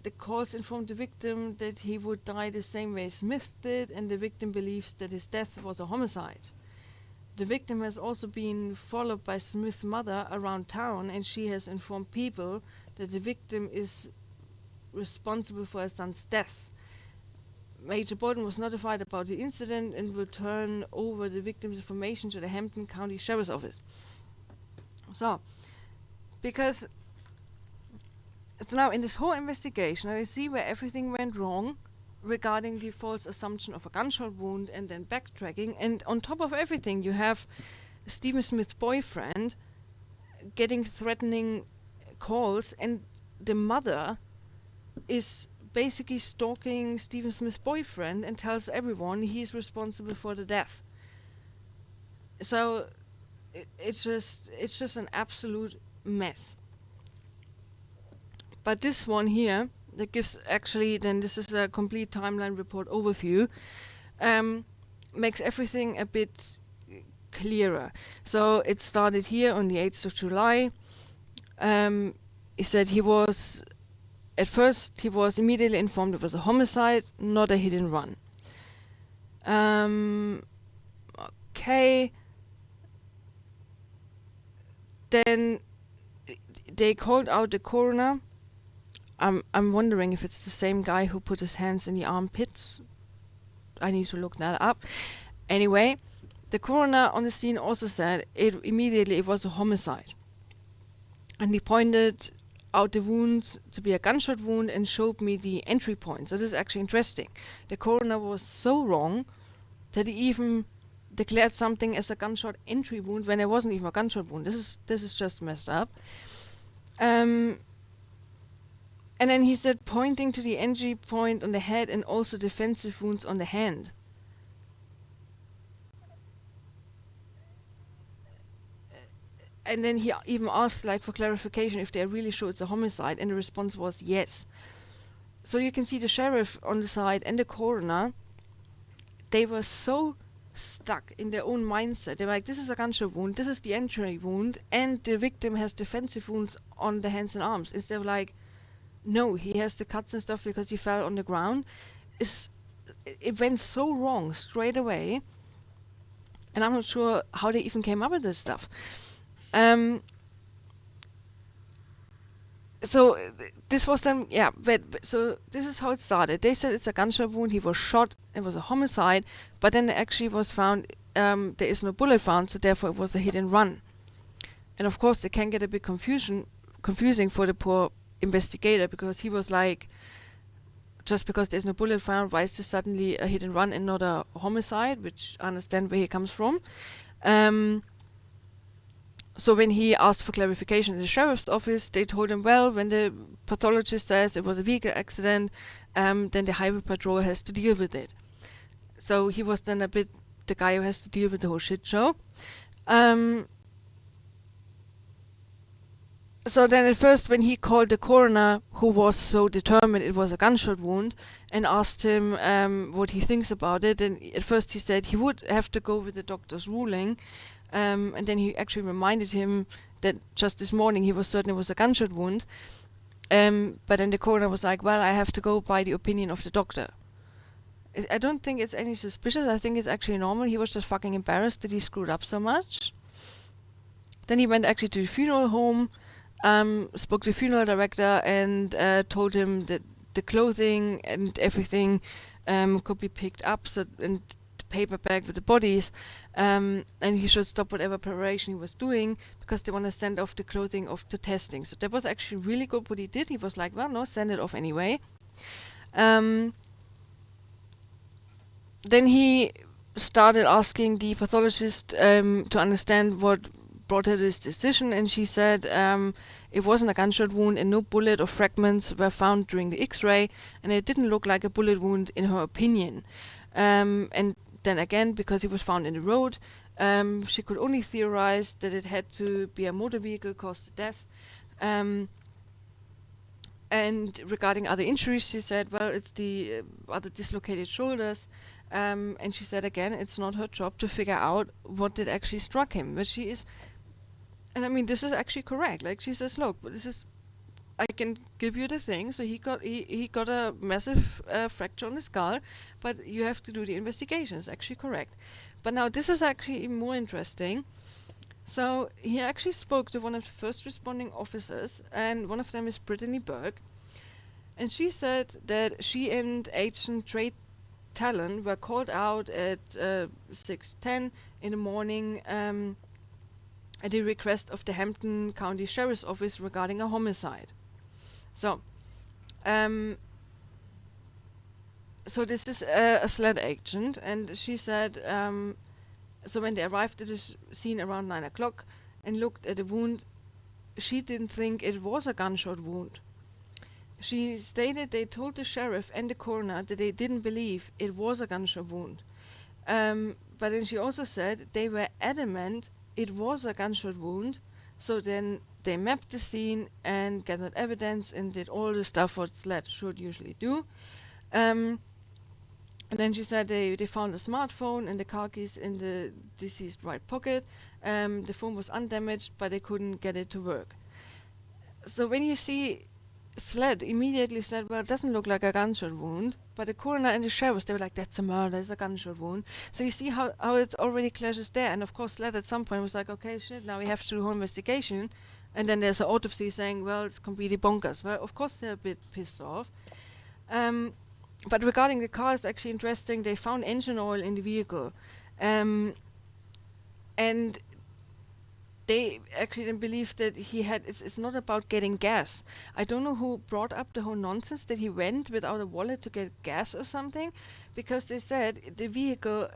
the calls informed the victim that he would die the same way Smith did, and the victim believes that his death was a homicide. The victim has also been followed by Smith's mother around town, and she has informed people that the victim is responsible for her son's death. Major Bolton was notified about the incident and will turn over the victim's information to the Hampton County Sheriff's Office. So, because so now in this whole investigation, I see where everything went wrong regarding the false assumption of a gunshot wound and then backtracking. And on top of everything, you have Stephen Smith's boyfriend getting threatening calls, and the mother is basically stalking Stephen Smith's boyfriend and tells everyone he's responsible for the death. So it's just an absolute mess. But this one here, that gives actually, then this is a complete timeline report overview, makes everything a bit clearer. So it started here on the 8th of July. He said at first he was immediately informed it was a homicide, not a hit and run. Okay. Then they called out the coroner. I'm wondering if it's the same guy who put his hands in the armpits. I need to look that up. Anyway, the coroner on the scene also said it was a homicide. And he pointed out the wound to be a gunshot wound and showed me the entry point. So this is actually interesting. The coroner was so wrong that he even declared something as a gunshot entry wound when it wasn't even a gunshot wound. This is just messed up. And then he said, pointing to the entry point on the head and also defensive wounds on the hand. And then he even asked, for clarification if they're really sure it's a homicide, and the response was yes. So you can see the sheriff on the side and the coroner, they were so stuck in their own mindset. They were like, this is a gunshot wound, this is the entry wound, and the victim has defensive wounds on the hands and arms. Instead of no, he has the cuts and stuff because he fell on the ground. It went so wrong straight away, and I'm not sure how they even came up with this stuff. This was then, so this is how it started. They said it's a gunshot wound, he was shot, it was a homicide, but then it actually was found, there is no bullet found, so therefore it was a hit and run. And of course it can get a bit confusing for the poor investigator, because he was like, just because there's no bullet found, why is this suddenly a hit and run and not a homicide, which I understand where he comes from. So when he asked for clarification in the sheriff's office, they told him, well, when the pathologist says it was a vehicle accident, then the highway patrol has to deal with it. So he was then a bit the guy who has to deal with the whole shit show. So then at first when he called the coroner, who was so determined it was a gunshot wound, and asked him what he thinks about it, and at first he said he would have to go with the doctor's ruling, and then he actually reminded him that just this morning he was certain it was a gunshot wound, but then the coroner was like, well, I have to go by the opinion of the doctor. I don't think it's any suspicious, I think it's actually normal. He was just fucking embarrassed that he screwed up so much. Then he went actually to the funeral home, spoke to the funeral director and told him that the clothing and everything could be picked up, and the paper bag with the bodies, and he should stop whatever preparation he was doing because they want to send off the clothing off to testing. So that was actually really good what he did. He was like, well, no, send it off anyway. Then he started asking the pathologist to understand what brought her to this decision, and she said it wasn't a gunshot wound and no bullet or fragments were found during the x-ray, and it didn't look like a bullet wound in her opinion. And then again, because it was found in the road, she could only theorize that it had to be a motor vehicle caused the death. And regarding other injuries, she said, well, it's the other dislocated shoulders, And she said again, it's not her job to figure out what did actually struck him. But she is, and I mean, this is actually correct. Like she says, look, this is, I can give you the thing. So he got a massive fracture on the skull, but you have to do the investigation. It's actually correct. But now this is actually even more interesting. So he actually spoke to one of the first responding officers, and one of them is Brittany Burke. And she said that she and Agent Trey Talon were called out at 6:10 in the morning at the request of the Hampton County Sheriff's Office regarding a homicide. So, so this is a SLED agent, and she said, so when they arrived at the scene around 9 o'clock and looked at the wound, she didn't think it was a gunshot wound. She stated they told the sheriff and the coroner that they didn't believe it was a gunshot wound. But then she also said they were adamant it was a gunshot wound. So then they mapped the scene and gathered evidence and did all the stuff what SLED should usually do. And then she said they found a smartphone and the car keys in the deceased right pocket. The phone was undamaged, but they couldn't get it to work. So when you see SLED immediately said, well, it doesn't look like a gunshot wound, but the coroner and the sheriff, they were like, that's a murder, it's a gunshot wound. So you see how it's already clashes there. And of course, SLED at some point was like, okay, shit, now we have to do a whole investigation. And then there's an autopsy saying, well, it's completely bonkers. Well, of course, they're a bit pissed off. But regarding the car, it's actually interesting. They found engine oil in the vehicle. And they actually didn't believe that he had, it's not about getting gas. I don't know who brought up the whole nonsense that he went without a wallet to get gas or something, because they said the vehicle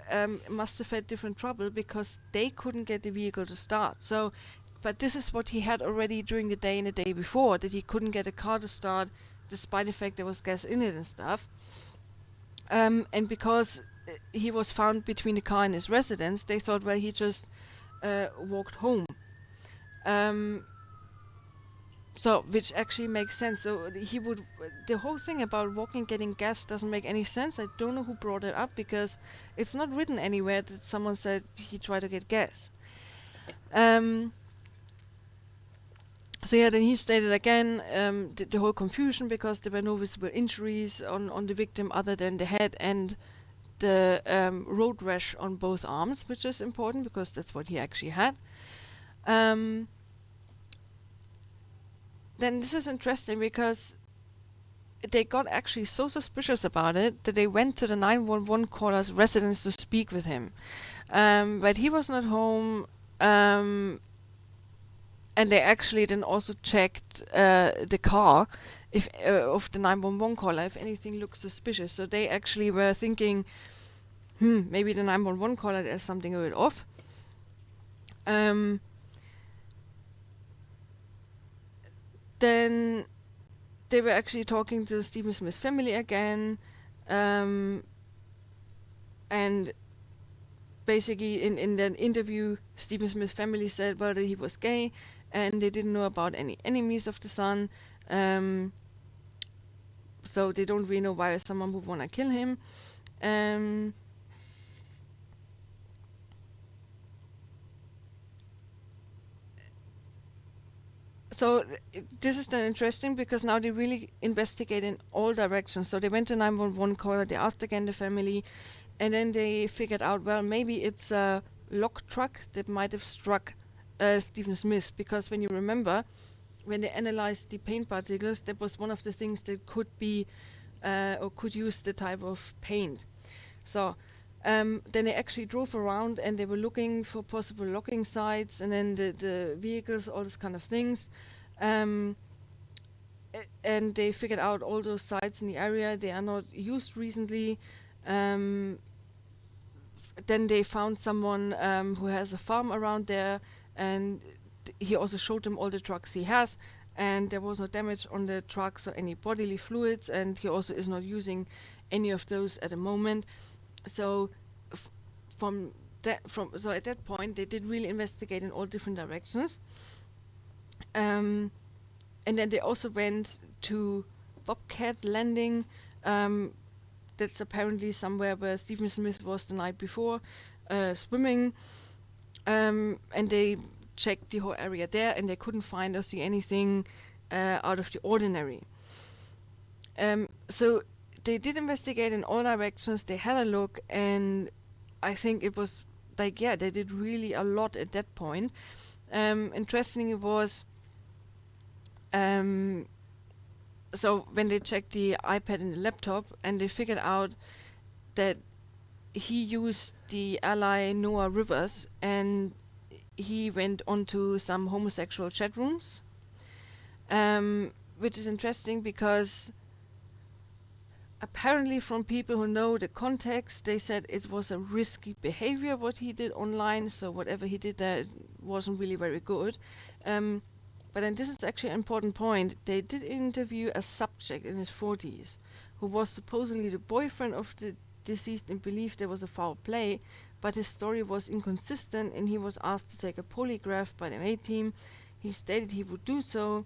must have had different trouble because they couldn't get the vehicle to start. So, but this is what he had already during the day and the day before, that he couldn't get a car to start despite the fact there was gas in it and stuff. And because he was found between the car and his residence, they thought, well, he just walked home. So, which actually makes sense. So he would, the whole thing about walking getting gas doesn't make any sense. I don't know who brought it up because it's not written anywhere that someone said he tried to get gas. So yeah, then he stated again the whole confusion because there were no visible injuries on the victim other than the head and the road rash on both arms, which is important because that's what he actually had. Then this is interesting because they got actually so suspicious about it that they went to the 911 caller's residence to speak with him. But he was not home, and they actually then also checked the car if of the 911 caller if anything looks suspicious. So they actually were thinking, maybe the 911 caller there's something a bit off. Then they were actually talking to the Stephen Smith family again, and basically in that interview, Stephen Smith family said, well, that he was gay, and they didn't know about any enemies of the son, so they don't really know why someone would want to kill him. So this is then interesting because now they really investigate in all directions. So they went to 911 caller, they asked again the family, and then they figured out, well, maybe it's a log truck that might have struck Stephen Smith, because when you remember, when they analyzed the paint particles, that was one of the things that could be or could use the type of paint. So then they actually drove around and they were looking for possible locking sites and then the vehicles, all these kind of things. And they figured out all those sites in the area. They are not used recently. Then they found someone who has a farm around there, and he also showed them all the trucks he has, and there was no damage on the trucks or any bodily fluids, and he also is not using any of those at the moment. So so at that point they did really investigate in all different directions, and then they also went to Bobcat Landing, that's apparently somewhere where Stephen Smith was the night before, swimming, and they checked the whole area there, and they couldn't find or see anything out of the ordinary. So they did investigate in all directions. They had a look, and I think it was like, yeah, they did really a lot at that point. Interesting it was, so when they checked the iPad and the laptop, and they figured out that he used the ally Noah Rivers, and he went onto some homosexual chat rooms, which is interesting because apparently from people who know the context, they said it was a risky behavior what he did online, so whatever he did there wasn't really very good. But then this is actually an important point. They did interview a subject in his 40s who was supposedly the boyfriend of the deceased and believed there was a foul play, but his story was inconsistent and he was asked to take a polygraph by the MA team. He stated he would do so.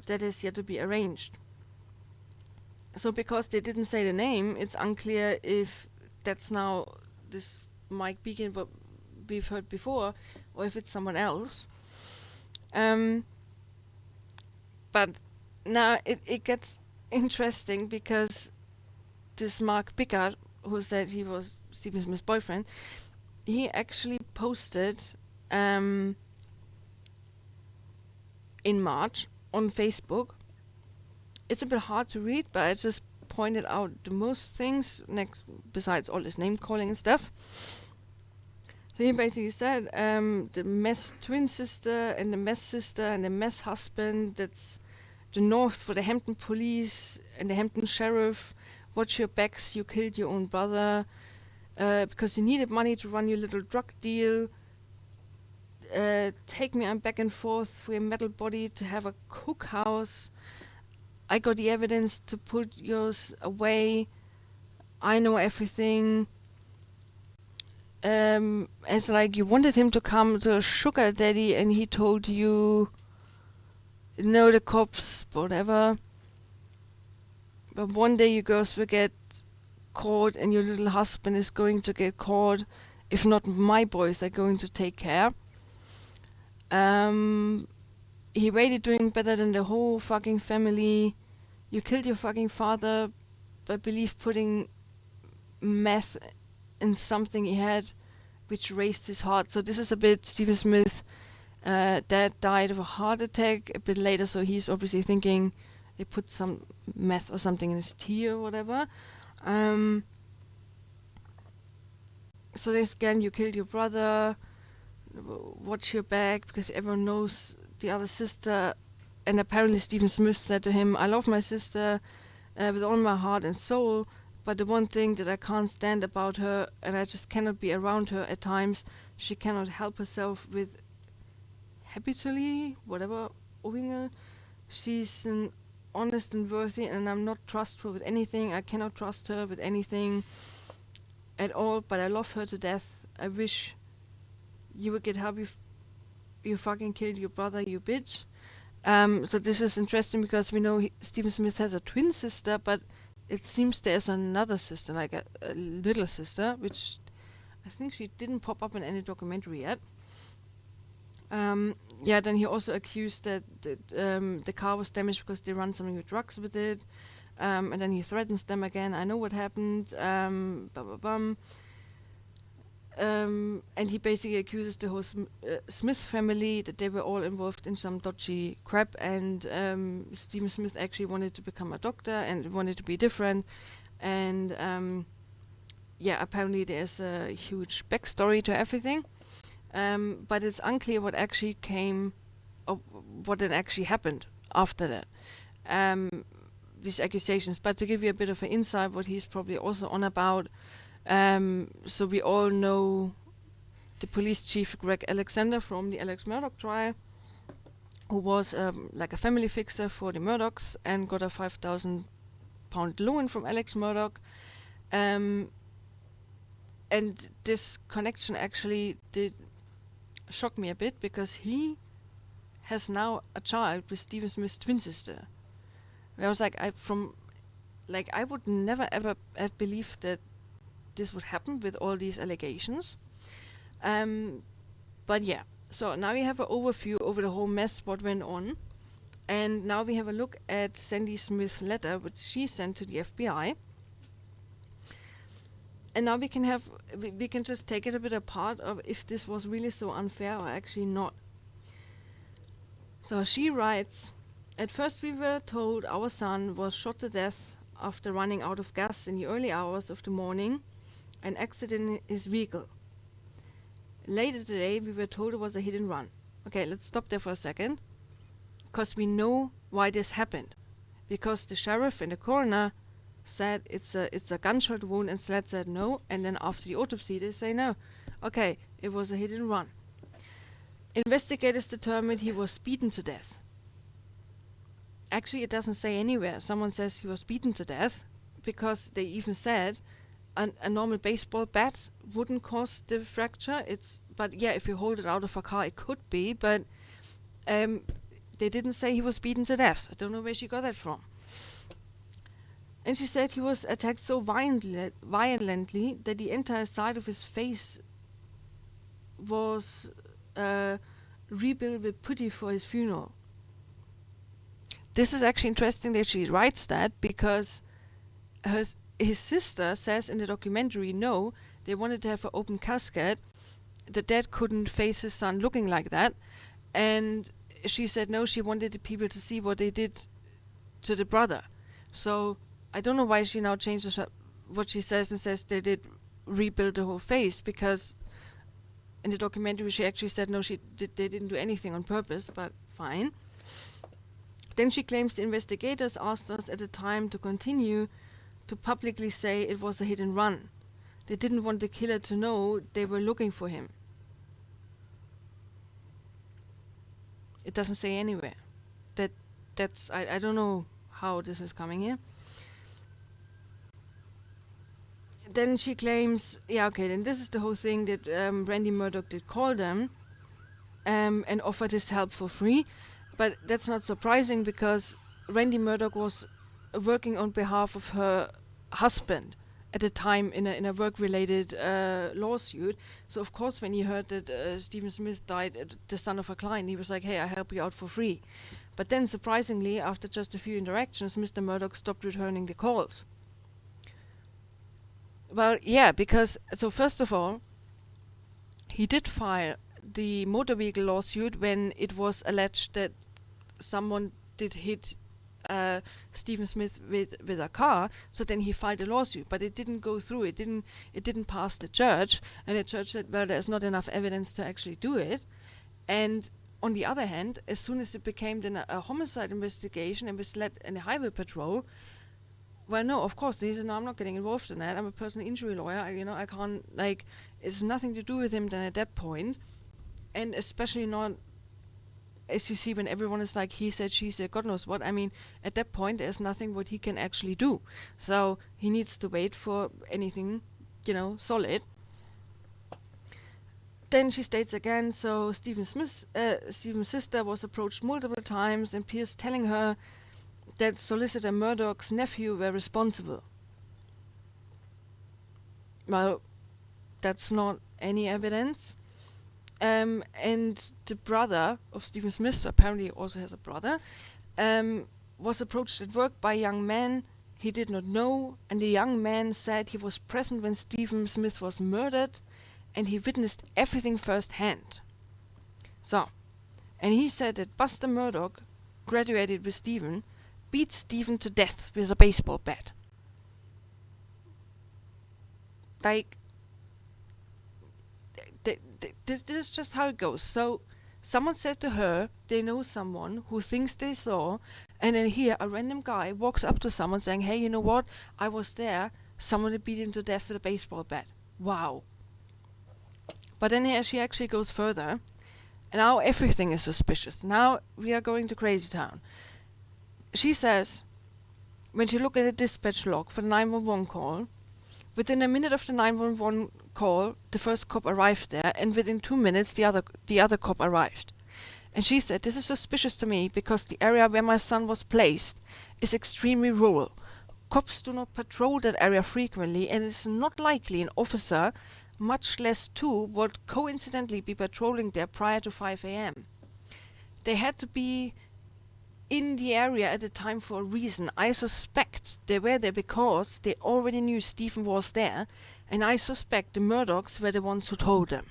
That is yet to be arranged. So because they didn't say the name, it's unclear if that's now this Mike Beacon what we've heard before, or if it's someone else. But now it gets interesting because this Mark Pickard, who said he was Stephen Smith's boyfriend, he actually posted in March on Facebook. It's a bit hard to read, but I just pointed out the most things next, besides all this name calling and stuff. So he basically said the mess twin sister and the mess sister and the mess husband, that's the North for the Hampton police and the Hampton sheriff. Watch your backs, you killed your own brother because you needed money to run your little drug deal. Take me, I'm back and forth for your metal body to have a cookhouse. I got the evidence to put yours away. I know everything. It's like you wanted him to come to a sugar daddy and he told you, no, the cops, whatever. But one day you girls will get caught and your little husband is going to get caught. If not, my boys are going to take care. He rated doing better than the whole fucking family. You killed your fucking father, but believe putting meth in something he had, which raised his heart. So this is a bit Stephen Smith. Dad died of a heart attack a bit later, so he's obviously thinking they put some meth or something in his tea or whatever. So this again, you killed your brother. Watch your back, because everyone knows the other sister. And apparently Stephen Smith said to him, I love my sister with all my heart and soul, but the one thing that I can't stand about her, and I just cannot be around her at times, she cannot help herself with habitually, whatever, Ovinge. She's an honest and worthy, and I'm not trustful with anything. I cannot trust her with anything at all, but I love her to death. I wish you would get help. You fucking killed your brother, you bitch. So this is interesting because we know Stephen Smith has a twin sister, but it seems there's another sister, like a little sister, which I think she didn't pop up in any documentary yet. Yeah, then he also accused that the car was damaged because they run something with drugs with it. And then he threatens them again. I know what happened. And he basically accuses the whole Smith family that they were all involved in some dodgy crap, and Stephen Smith actually wanted to become a doctor and wanted to be different. And yeah, apparently there's a huge backstory to everything, but it's unclear what actually came, or what then actually happened after that. These accusations, but to give you a bit of an insight, what he's probably also on about. So we all know the police chief Greg Alexander from the Alex Murdoch trial, who was like a family fixer for the Murdochs and got a £5,000 loan from Alex Murdoch. And this connection actually did shock me a bit, because he has now a child with Stephen Smith's twin sister. I was like, from like, I would never ever have believed that this would happen with all these allegations. But yeah, so now we have an overview over the whole mess, what went on. And now we have a look at Sandy Smith's letter, which she sent to the FBI. And now we can just take it a bit apart of if this was really so unfair or actually not. So she writes, "At first we were told our son was shot to death after running out of gas in the early hours of the morning and exiting his vehicle. Later today we were told it was a hit and run." Okay, let's stop there for a second, because we know why this happened. Because the sheriff and the coroner said it's a gunshot wound, and SLED said no, and then after the autopsy they say no. Okay, it was a hit and run. Investigators determined he was beaten to death. Actually, it doesn't say anywhere. Someone says he was beaten to death, because they even said a normal baseball bat wouldn't cause the fracture. But yeah, if you hold it out of a car, it could be, but they didn't say he was beaten to death. I don't know where she got that from. And she said he was attacked so violently that the entire side of his face was rebuilt with putty for his funeral. This is actually interesting that she writes that, because his sister says in the documentary, no, they wanted to have an open casket. The dad couldn't face his son looking like that. And she said no, she wanted the people to see what they did to the brother. So I don't know why she now changes what she says and says they did rebuild the whole face, because in the documentary she actually said no, they didn't do anything on purpose, but fine. Then she claims the investigators asked us at the time to continue to publicly say it was a hit and run. They didn't want the killer to know they were looking for him. It doesn't say anywhere. I don't know how this is coming here. Then she claims, then this is the whole thing, that Randy Murdoch did call them and offered his help for free. But that's not surprising, because Randy Murdoch was working on behalf of her husband at the time in a work-related lawsuit. So of course when he heard that Stephen Smith died, the son of a client, he was like, hey, I help you out for free. But then surprisingly, after just a few interactions, Mr. Murdoch stopped returning the calls. Well, yeah, because, so first of all, he did file the motor vehicle lawsuit when it was alleged that someone did hit Stephen Smith with a car. So then he filed a lawsuit, but it didn't go through. It didn't pass the judge, and the judge said, well, there's not enough evidence to actually do it. And on the other hand, as soon as it became then a homicide investigation and was led in the highway patrol, well, no, of course, he said, no, I'm not getting involved in that. I'm a personal injury lawyer. I can't, it's nothing to do with him then at that point. And especially not, as you see, when everyone is like, he said, she said, God knows what. I mean, at that point, there's nothing what he can actually do. So he needs to wait for anything, solid. Then she states again, so Stephen's sister was approached multiple times, and Pierce telling her that Solicitor Murdoch's nephew were responsible. Well, that's not any evidence. And the brother of Stephen Smith, so apparently he also has a brother, was approached at work by a young man he did not know, and the young man said he was present when Stephen Smith was murdered, and he witnessed everything firsthand. So, and he said that Buster Murdoch graduated with Stephen, beat Stephen to death with a baseball bat. This is just how it goes. So someone said to her they know someone who thinks they saw, and then here a random guy walks up to someone saying, hey, you know what, I was there, someone beat him to death with a baseball bat. Wow. But then here she actually goes further, and now everything is suspicious. Now we are going to Crazy Town. She says, when she looked at the dispatch log for the 911 call, within a minute of the 911 call, the first cop arrived there, and within 2 minutes, the other cop arrived. And she said, this is suspicious to me because the area where my son was placed is extremely rural. Cops do not patrol that area frequently, and it's not likely an officer, much less two, would coincidentally be patrolling there prior to 5 a.m. They had to be in the area at the time for a reason. I suspect they were there because they already knew Stephen was there, and I suspect the Murdochs were the ones who told them.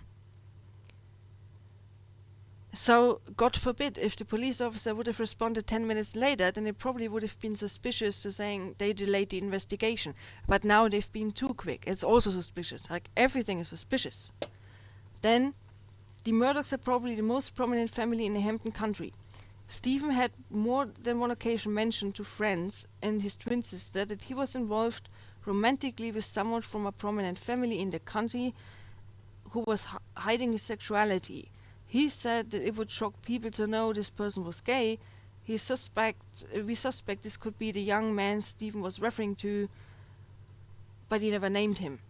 So, God forbid, if the police officer would have responded 10 minutes later, then it probably would have been suspicious to saying they delayed the investigation. But now they've been too quick. It's also suspicious. Like, everything is suspicious. Then, the Murdochs are probably the most prominent family in the Hampton country. Stephen had more than one occasion mentioned to friends and his twin sister that he was involved romantically with someone from a prominent family in the country who was hiding his sexuality. He said that it would shock people to know this person was gay. We suspect this could be the young man Stephen was referring to, but he never named him.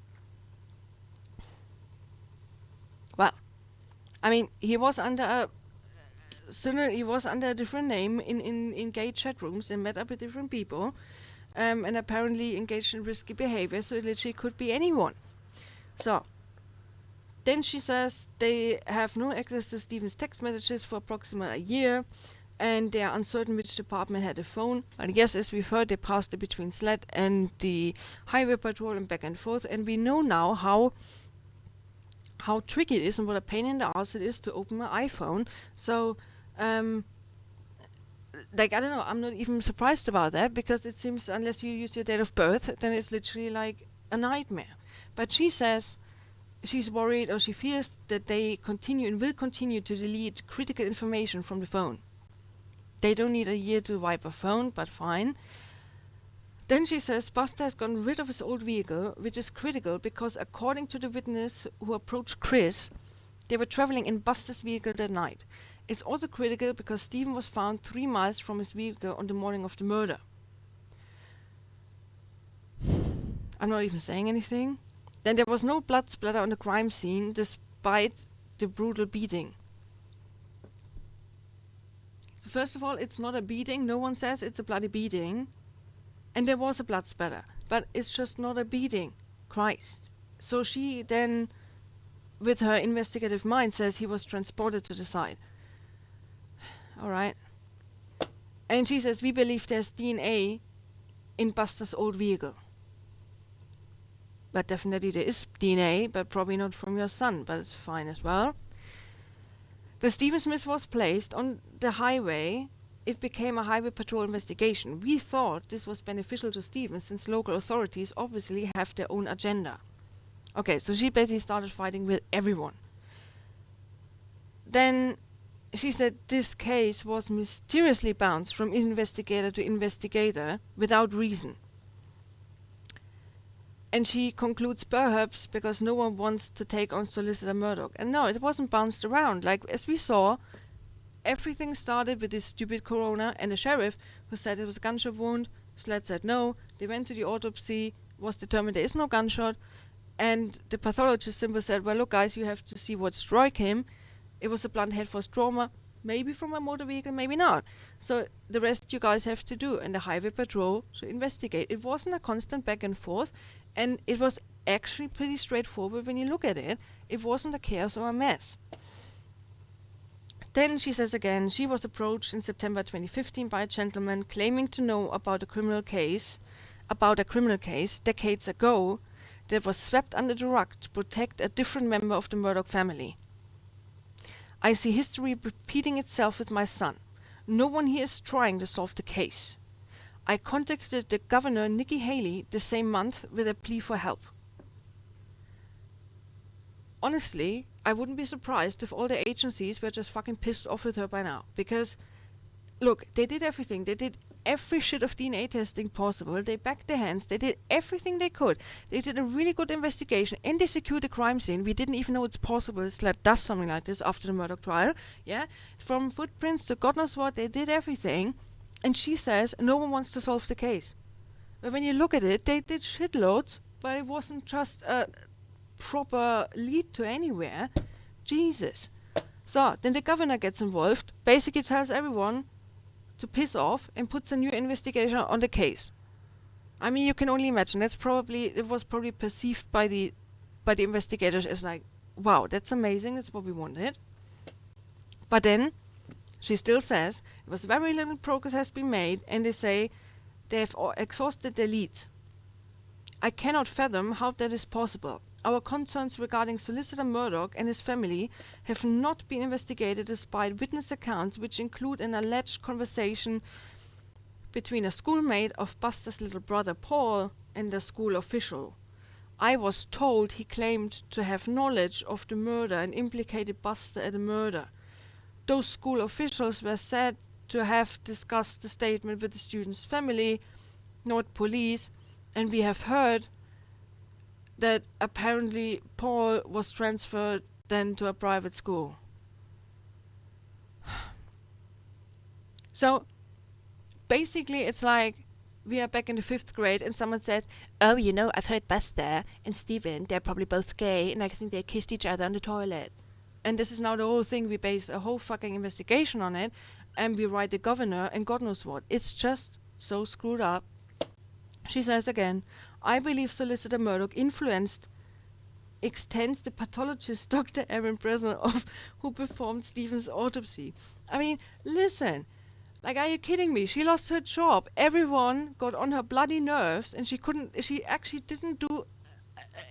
Well, I mean, he was under a different name in gay chat rooms and met up with different people, and apparently engaged in risky behavior, so it literally could be anyone. So, then she says they have no access to Stephen's text messages for approximately a year, and they are uncertain which department had a phone. But yes, as we've heard, they passed it between SLED and the highway patrol and back and forth, and we know now how tricky it is and what a pain in the ass it is to open my iPhone. So, I don't know, I'm not even surprised about that, because it seems unless you use your date of birth, then it's literally like a nightmare. But she says she's worried, or she fears that they continue and will continue to delete critical information from the phone. They don't need a year to wipe a phone, but fine. Then she says Buster has gotten rid of his old vehicle, which is critical because according to the witness who approached Chris, they were traveling in Buster's vehicle that night. It's also critical because Stephen was found 3 miles from his vehicle on the morning of the murder. I'm not even saying anything. Then there was no blood splatter on the crime scene despite the brutal beating. So first of all, it's not a beating. No one says it's a bloody beating. And there was a blood splatter. But it's just not a beating. Christ. So she then, with her investigative mind, says he was transported to the site. Alright. And she says, we believe there's DNA in Buster's old vehicle. But definitely there is DNA, but probably not from your son, but it's fine as well. The Stephen Smith was placed on the highway. It became a highway patrol investigation. We thought this was beneficial to Stephen since local authorities obviously have their own agenda. Okay, so she basically started fighting with everyone. Then she said this case was mysteriously bounced from investigator to investigator without reason. And she concludes perhaps because no one wants to take on Solicitor Murdoch. And no, it wasn't bounced around. Like, as we saw, everything started with this stupid coroner and the sheriff who said it was a gunshot wound. SLED said no. They went to the autopsy, was determined there is no gunshot. And the pathologist simply said, well, look, guys, you have to see what struck him. It was a blunt head first trauma, maybe from a motor vehicle, maybe not. So the rest you guys have to do, and the highway patrol should investigate. It wasn't a constant back and forth, and it was actually pretty straightforward when you look at it. It wasn't a chaos or a mess. Then she says again, she was approached in September 2015 by a gentleman claiming to know about a criminal case decades ago that was swept under the rug to protect a different member of the Murdoch family. I see history repeating itself with my son. No one here is trying to solve the case. I contacted the governor, Nikki Haley, the same month with a plea for help. Honestly, I wouldn't be surprised if all the agencies were just fucking pissed off with her by now. Because, look, they did everything. They did every shit of DNA testing possible. They backed their hands. They did everything they could. They did a really good investigation, and they secured the crime scene. We didn't even know it's possible SLED does something like this after the Murdoch trial. Yeah, from footprints to God knows what, they did everything. And she says no one wants to solve the case. But when you look at it, they did shitloads, but it wasn't just a proper lead to anywhere. Jesus. So, then the governor gets involved, basically tells everyone to piss off and puts a new investigation on the case. I mean, you can only imagine. It was probably perceived by the investigators as like, wow, that's amazing. That's what we wanted. But then she still says it was very little progress has been made, and they say they have exhausted their leads. I cannot fathom how that is possible. Our concerns regarding Solicitor Murdoch and his family have not been investigated despite witness accounts which include an alleged conversation between a schoolmate of Buster's little brother Paul and a school official. I was told he claimed to have knowledge of the murder and implicated Buster at the murder. Those school officials were said to have discussed the statement with the student's family, not police, and we have heard that apparently Paul was transferred then to a private school. So basically it's like we are back in the 5th grade and someone says, oh, you know, I've heard Buster and Stephen, they're probably both gay and I think they kissed each other on the toilet. And this is now the whole thing. We base a whole fucking investigation on it and we write the governor and God knows what. It's just so screwed up. She says again, I believe Solicitor Murdoch extends the pathologist Dr. Aaron Bresner who performed Stephen's autopsy. I mean, listen, like, are you kidding me? She lost her job. Everyone got on her bloody nerves and she actually didn't do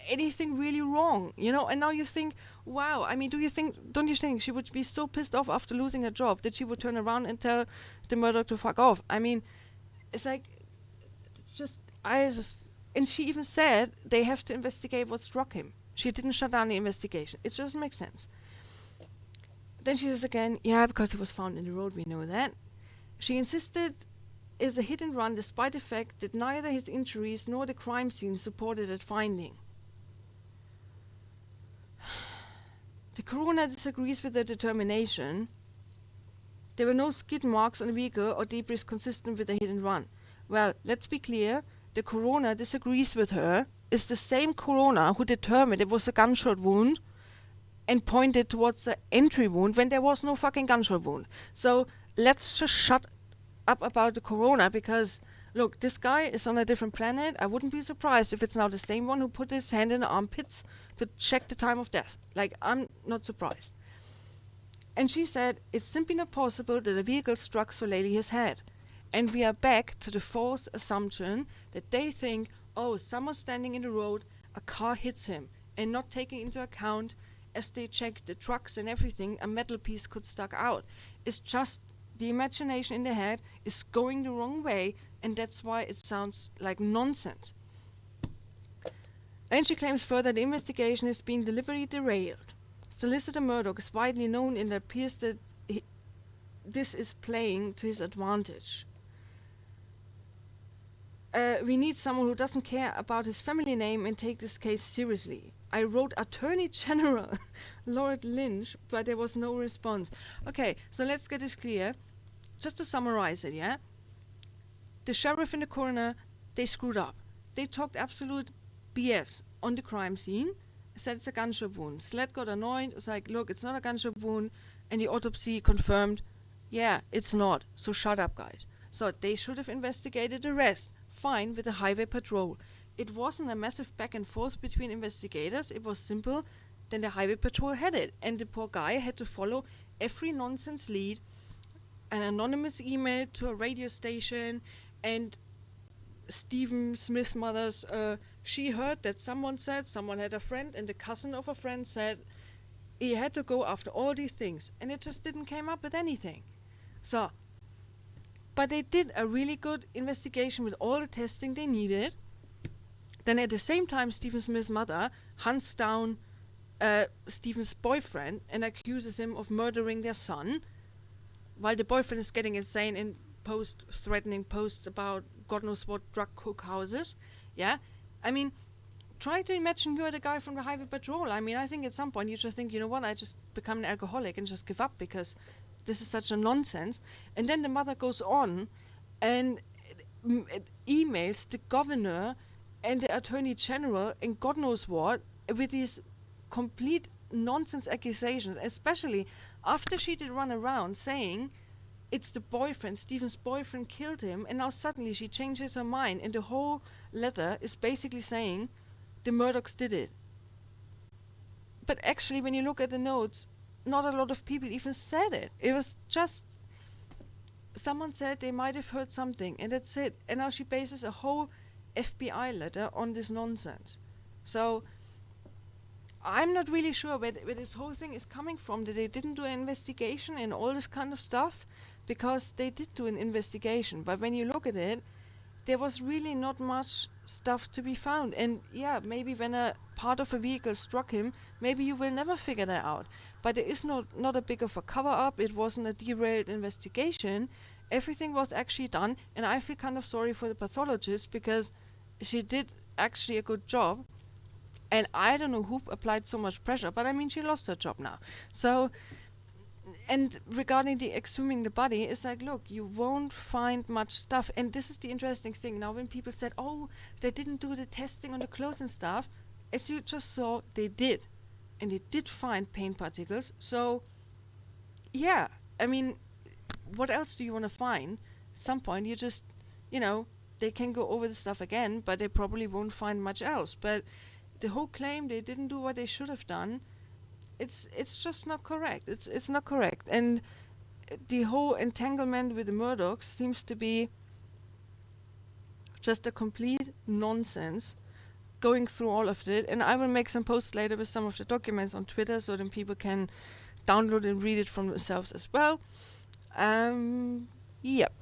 anything really wrong, you know? And now you think, wow, I mean, don't you think she would be so pissed off after losing her job that she would turn around and tell the Murdoch to fuck off? I mean, it's like, and she even said they have to investigate what struck him. She didn't shut down the investigation. It doesn't make sense. Then she says again, yeah, because he was found in the road, we know that. She insisted it's a hit and run despite the fact that neither his injuries nor the crime scene supported that finding. The coroner disagrees with the determination. There were no skid marks on the vehicle or debris consistent with a hit and run. Well, let's be clear. The coroner disagrees with her. Is the same coroner who determined it was a gunshot wound and pointed towards the entry wound when there was no fucking gunshot wound. So let's just shut up about the coroner because, look, this guy is on a different planet. I wouldn't be surprised if it's now the same one who put his hand in the armpits to check the time of death. Like, I'm not surprised. And she said, it's simply not possible that a vehicle struck Solalih's head. And we are back to the false assumption that they think, oh, someone's standing in the road, a car hits him, and not taking into account, as they check the trucks and everything, a metal piece could stuck out. It's just the imagination in the head is going the wrong way, and that's why it sounds like nonsense. And she claims further the investigation is being deliberately derailed. Solicitor Murdoch is widely known and it appears that this is playing to his advantage. We need someone who doesn't care about his family name and take this case seriously. I wrote Attorney General Lord Lynch, but there was no response. Okay, so let's get this clear. Just to summarize it, yeah? The sheriff and the coroner, they screwed up. They talked absolute BS on the crime scene, said it's a gunshot wound. SLED got annoyed, was like, look, it's not a gunshot wound, and the autopsy confirmed, yeah, it's not, so shut up, guys. So they should have investigated the rest. Fine with the highway patrol. It wasn't a massive back and forth between investigators. It was simple. Then the highway patrol had it. And the poor guy had to follow every nonsense lead, an anonymous email to a radio station, and Stephen Smith's mother's, she heard that someone had a friend, and the cousin of a friend said he had to go after all these things. And it just didn't come up with anything. So, but they did a really good investigation with all the testing they needed. Then at the same time, Stephen Smith's mother hunts down Stephen's boyfriend and accuses him of murdering their son, while the boyfriend is getting insane and threatening posts about God knows what drug cookhouses. Yeah? I mean, try to imagine you're the guy from the highway patrol. I mean, I think at some point you just think, you know what, I just become an alcoholic and just give up because this is such a nonsense. And then the mother goes on and emails the governor and the attorney general and God knows what with these complete nonsense accusations, especially after she did run around saying it's the boyfriend, Stephen's boyfriend killed him, and now suddenly she changes her mind, and the whole letter is basically saying the Murdochs did it. But actually, when you look at the notes, not a lot of people even said it. It was just someone said they might have heard something, and that's it. And now she bases a whole FBI letter on this nonsense. So I'm not really sure where this whole thing is coming from, that they didn't do an investigation and all this kind of stuff, because they did do an investigation. But when you look at it, there was really not much stuff to be found. And yeah, maybe when a part of a vehicle struck him, maybe you will never figure that out. But there is not a big of a cover-up. It wasn't a derailed investigation. Everything was actually done, and I feel kind of sorry for the pathologist, because she did actually a good job. And I don't know who applied so much pressure, but I mean, she lost her job now. So, and regarding the exhuming the body, it's like, look, you won't find much stuff. And this is the interesting thing. Now, when people said, oh, they didn't do the testing on the clothes and stuff, as you just saw, they did. And they did find paint particles. So, yeah, I mean, what else do you want to find? At some point, you just, they can go over the stuff again, but they probably won't find much else. But the whole claim they didn't do what they should have done, it's just not correct. It's not correct. And the whole entanglement with the Murdochs seems to be just a complete nonsense going through all of it. And I will make some posts later with some of the documents on Twitter, so then people can download and read it from themselves as well. Yep.